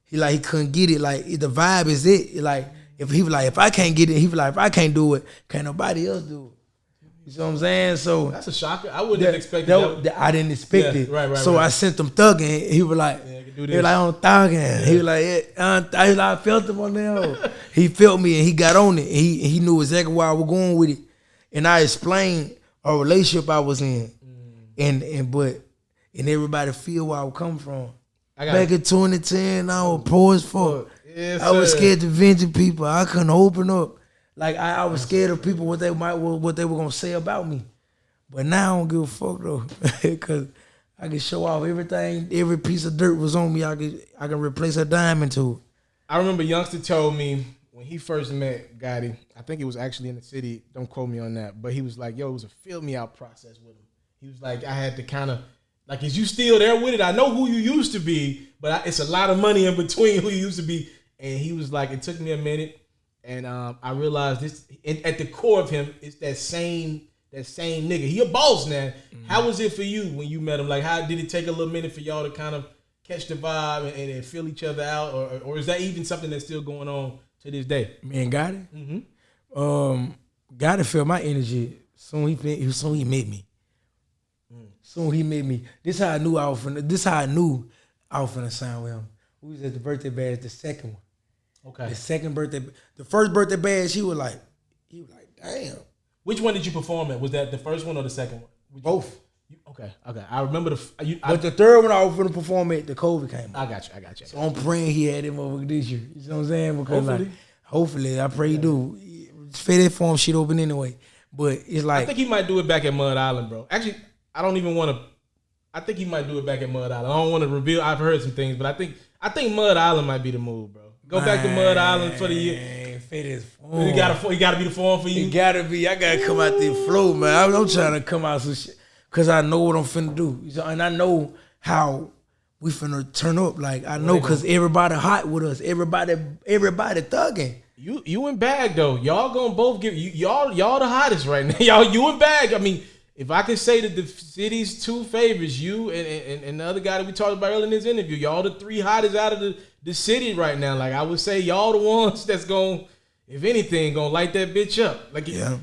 Speaker 2: He couldn't get it. Like the vibe is it. Like if I can't get it, he was like if I can't do it, can't nobody else do it. You see what I'm saying? So
Speaker 1: that's a shocker. I wouldn't have expected that.
Speaker 2: I didn't expect it.
Speaker 1: Right.
Speaker 2: So I sent him thugging. He was like, on thugging. Yeah. He was like, I felt him on there. He felt me and he got on it. He knew exactly where I was going with it. And I explained a relationship I was in. And everybody feel where I was coming from. Back in 2010, I was poor as fuck. Yes, I was scared to venture people. I couldn't open up. Like I was scared of people what they were gonna say about me, but now I don't give a fuck though, cause I can show off everything. Every piece of dirt was on me. I can replace a dime into it.
Speaker 1: I remember Youngster told me when he first met Gotti, I think it was actually in the city. Don't quote me on that, but he was like, "Yo, it was a feel me out process with him." He was like, "I had to kind of like, is you still there with it? I know who you used to be, but it's a lot of money in between who you used to be." And he was like, "It took me a minute, and I realized this at the core of him is that same nigga. He a boss now. Mm-hmm. How was it for you when you met him? Like, how did it take a little minute for y'all to kind of catch the vibe and feel each other out, or is that even something that's still going on to this day?"
Speaker 2: Me and Gotti? Mm-hmm. Gotti felt my energy soon he met me. Soon he met me. This how I knew I was finna sign with him. We was at the birthday bash, the second one.
Speaker 1: Okay.
Speaker 2: The second birthday, the first birthday bash, he was like, damn.
Speaker 1: Which one did you perform at? Was that the first one or the second one?
Speaker 2: Both.
Speaker 1: Okay. I remember
Speaker 2: but the third one I was finna perform at, the COVID came out.
Speaker 1: I got you.
Speaker 2: So I'm praying he had that motherfucker this year. You know what I'm saying? Because hopefully, I pray he do. Fed that form shit open anyway. But it's like,
Speaker 1: I think he might do it back at Mud Island, bro. Actually, I don't even want to. I think he might do it back at Mud Island. I don't want to reveal. I've heard some things, but I think Mud Island might be the move, bro. Go back to Mud Island for the year.
Speaker 2: Fit his form.
Speaker 1: He gotta be the form for you.
Speaker 2: It gotta be. I gotta come out there flow, man. I'm trying to come out some shit because I know what I'm finna do, and I know how we finna turn up. Like I know because everybody hot with us. Everybody thugging.
Speaker 1: You and Bagg though. Y'all gonna both give y'all the hottest right now. You and Bagg. I mean, if I could say that the city's two favorites, you and the other guy that we talked about earlier in this interview, y'all the three hottest out of the city right now. Like I would say, y'all the ones that's gonna, if anything, gonna light that bitch up. Like
Speaker 2: yeah.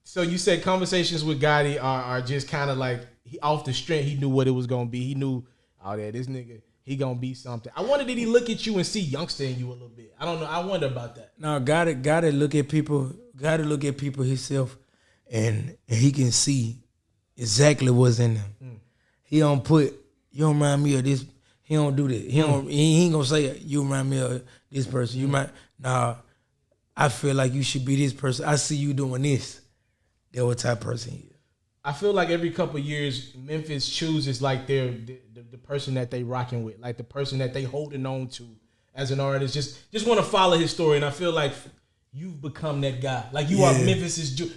Speaker 1: So you said conversations with Gotti are just kind of like off the strength. He knew what it was gonna be. He knew, oh yeah, this nigga, he gonna be something. I wonder, did he look at you and see youngster in you a little bit? I don't know. I wonder about that.
Speaker 2: No, Gotti look at people. Gotti look at people himself, and he can see exactly what's in them. He don't put, you don't remind me of this. He don't do that. He ain't gonna say you remind me of this person. You might I feel like you should be this person. I see you doing this. That what type of person he is.
Speaker 1: I feel like every couple of years, Memphis chooses like the person that they rocking with, like the person that they holding on to as an artist. Just want to follow his story, and I feel like you've become that guy. Like you are Memphis's jewel.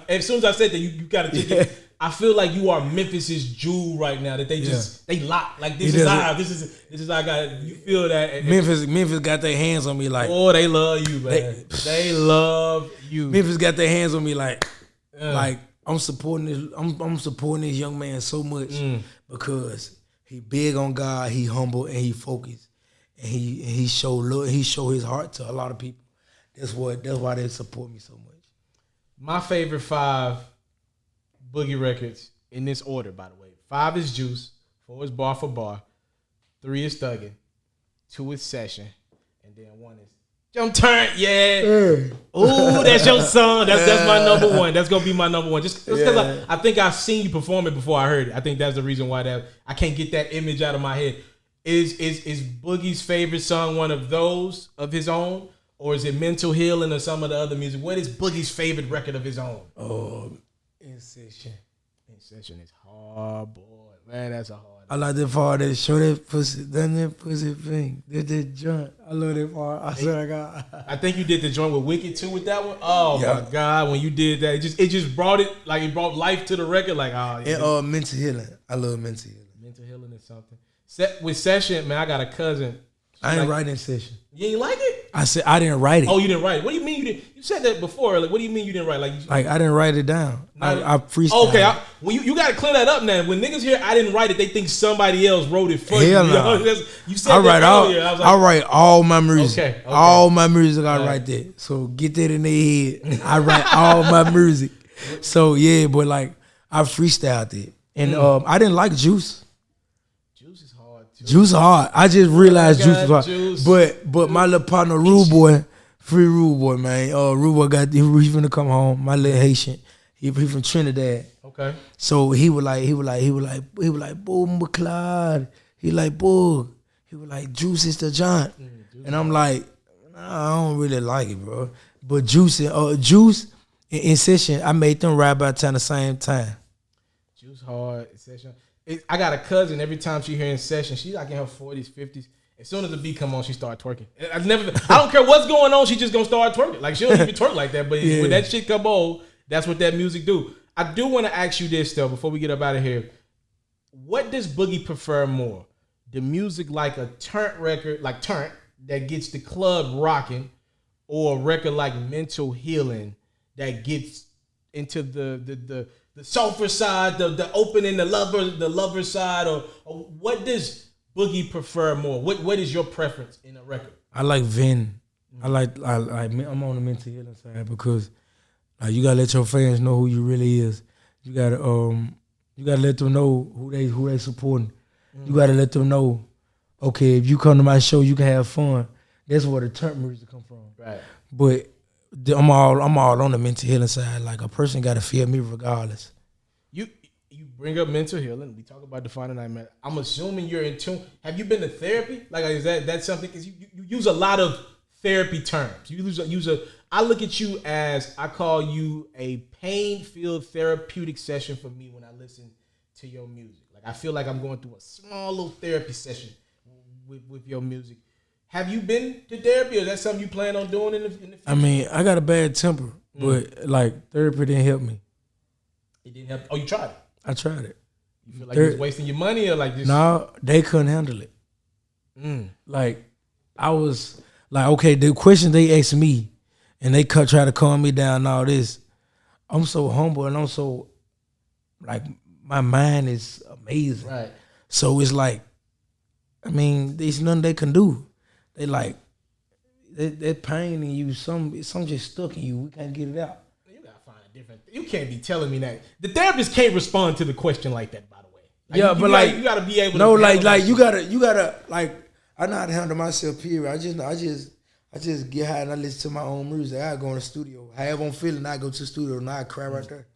Speaker 1: As soon as I said that, you got to take it. I feel like you are Memphis's jewel right now. That they lock. Like this is I got. You feel that?
Speaker 2: Memphis got their hands on me like.
Speaker 1: Oh, they love you, man. They love you.
Speaker 2: Memphis got their hands on me like I'm supporting this. I'm supporting this young man so much because he big on God. He humble and he focused, and he show love. He show his heart to a lot of people. That's why they support me so much.
Speaker 1: My favorite 5 Boogie records in this order, by the way. 5 is Juice, 4 is Bar for Bar, 3 is Thuggin', 2 is Session, and then 1 is Jump Turn. Yeah. Ooh, that's your song. That's my number 1. That's gonna be my number 1. Just because I think I've seen you perform it before I heard it. I think that's the reason why I can't get that image out of my head. Is Boogie's favorite song one of those of his own? Or is it Mental Healing or some of the other music? What is Boogie's favorite record of his own?
Speaker 2: In Session.
Speaker 1: In Session is hard, boy. Man, that's a hard.
Speaker 2: I like that part that show that pussy, done that pussy thing, did that joint. I love that part. I swear to God.
Speaker 1: I think you did the joint with Wicked too with that one. Oh my God, when you did that, it just brought it, like it brought life to the record. Like
Speaker 2: and Mental Healing. I love Mental Healing.
Speaker 1: Mental Healing is something. With Session, man, I got a cousin.
Speaker 2: I ain't writing Session.
Speaker 1: You ain't like it?
Speaker 2: I said I didn't write it.
Speaker 1: Oh, you didn't write it. What do you mean you didn't? You said that before. Like, what do you mean you didn't write? Like
Speaker 2: I didn't write it down. I freestyle.
Speaker 1: Okay, well you got to clear that up now. When niggas hear I didn't write it, they think somebody else wrote it for
Speaker 2: Hell
Speaker 1: you.
Speaker 2: No.
Speaker 1: You said that earlier.
Speaker 2: I write all my music.
Speaker 1: Okay.
Speaker 2: All my music I write that. So get that in their head. I write all my music. So yeah, but like I freestyled it, and I didn't like Juice. Juice hard. I just realized Juice was hard. But my little partner, Rude Boy, free Rude Boy, man. Rude Boy he finna come home. My little Haitian. He from Trinidad.
Speaker 1: Okay.
Speaker 2: So he was like, Boo McCloud. He like, Boo. He was like, Juice is the giant. And I'm like, nah, I don't really like it, bro. But Juice in Session, I made them ride by the same time.
Speaker 1: Juice hard, Session. I got a cousin, every time she hear In Session, she's like in her 40s, 50s, As soon as the beat come on, she start twerking. I don't care what's going on, she just gonna start twerking. Like, she don't even twerk like that, but when that shit come on, that's what that music do. I do want to ask you this though, before we get up out of here. What does Boogie prefer more? The music like a turnt record, like turnt, that gets the club rocking, or a record like Mental Healing that gets into the sulfur side, the opening, the lover side, or what does Boogie prefer more? What is your preference in a record?
Speaker 2: I like Vin. I'm on the Mental Healing side because you gotta let your fans know who you really is. You gotta let them know who they supporting. You gotta let them know, okay, if you come to my show, you can have fun. That's where the turn music come from. Right. But I'm all on the Mental Healing side. Like, a person gotta feel me regardless.
Speaker 1: You bring up Mental Healing. We talk about defining that, man. I'm assuming you're in tune. Have you been to therapy? Like, is that's something? Because you use a lot of therapy terms. I look at you as, I call you a pain-filled therapeutic session for me when I listen to your music. Like, I feel like I'm going through a small little therapy session with your music. Have you been to therapy, or is that something you plan on doing in the future?
Speaker 2: I mean, I got a bad temper, but like, therapy didn't help me.
Speaker 1: It didn't help. Oh, you tried it?
Speaker 2: I tried it.
Speaker 1: You feel like it's wasting your money, or like just...
Speaker 2: No, they couldn't handle it. Like, I was like, okay, the questions they asked me, and they try to calm me down and all this. I'm so humble, and I'm so, like, my mind is amazing. Right. So it's like, I mean, there's nothing they can do. They like, that pain in you, something just stuck in you. We can't get it out.
Speaker 1: You gotta find a different. You can't be telling me that. The therapist can't respond to the question like that. By the way. Like, you gotta be able.
Speaker 2: No, to you gotta like. I know how to handle myself. Period. I just get high and I listen to my own music. I go in the studio. However I'm feeling, I go to the studio and I cry right there.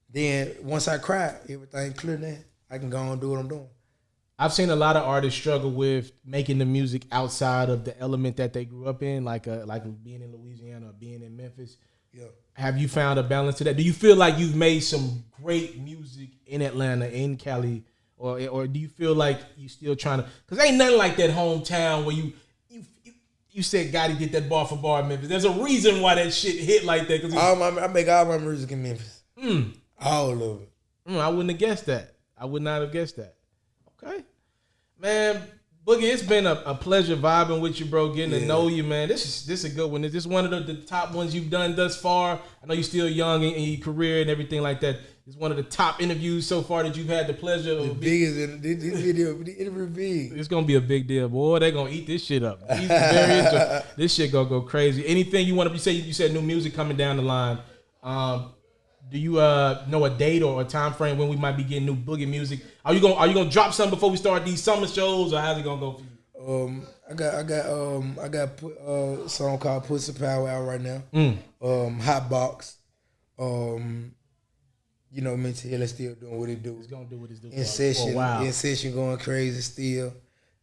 Speaker 2: Then once I cry, everything clear. Then I can go on and do what I'm doing.
Speaker 1: I've seen a lot of artists struggle with making the music outside of the element that they grew up in, like being in Louisiana or being in Memphis. Yeah. Have you found a balance to that? Do you feel like you've made some great music in Atlanta, in Cali, or do you feel like you still trying to? Because ain't nothing like that hometown where you said Gotti did that bar for bar in Memphis. There's a reason why that shit hit like that.
Speaker 2: I make all my music in Memphis. All of it.
Speaker 1: I wouldn't have guessed that. I would not have guessed that. Okay. Man, Boogie, it's been a pleasure vibing with you, bro, getting to know you, man. This is a good one. Is this one of the top ones you've done thus far? I know you're still young in your career and everything like that. It's one of the top interviews so far that you've had the pleasure of.
Speaker 2: This video, the interview big.
Speaker 1: It's going to be a big deal, boy. They're going to eat this shit up. This shit going to go crazy. Anything you want to say? You said new music coming down the line. Do you know a date or a time frame when we might be getting new Boogie music? Are you gonna drop something before we start these summer shows, or how's it gonna go for you?
Speaker 2: I got a song called "Pussy Power" out right now. Hot Box. Mental Healing still doing what it do.
Speaker 1: It's gonna do what it's doing.
Speaker 2: In session going crazy still.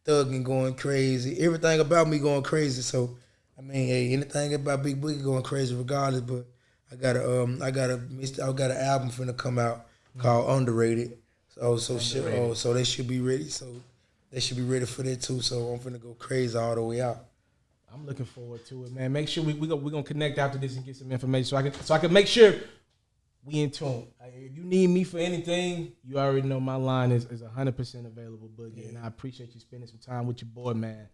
Speaker 2: Thugging going crazy. Everything about me going crazy. So I mean, hey, anything about Big Boogie going crazy regardless. But I got an album finna come out called Underrated. So they should be ready. So they should be ready for that too. So I'm finna go crazy all the way out.
Speaker 1: I'm looking forward to it, man. Make sure we're gonna connect after this and get some information so I can make sure we in tune. If you need me for anything, you already know my line is 100% available, Boogie. And I appreciate you spending some time with your boy, man.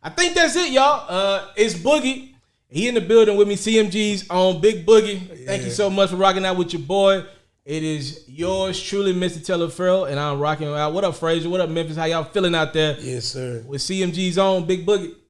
Speaker 1: I think that's it, y'all. It's Boogie. He in the building with me, CMG's on Big Boogie. Yeah. Thank you so much for rocking out with your boy. It is yours truly, Mr. TALIAFERRO, and I'm rocking out. What up, Frazier? What up, Memphis? How y'all feeling out there?
Speaker 2: Yes, sir.
Speaker 1: With CMG's on Big Boogie.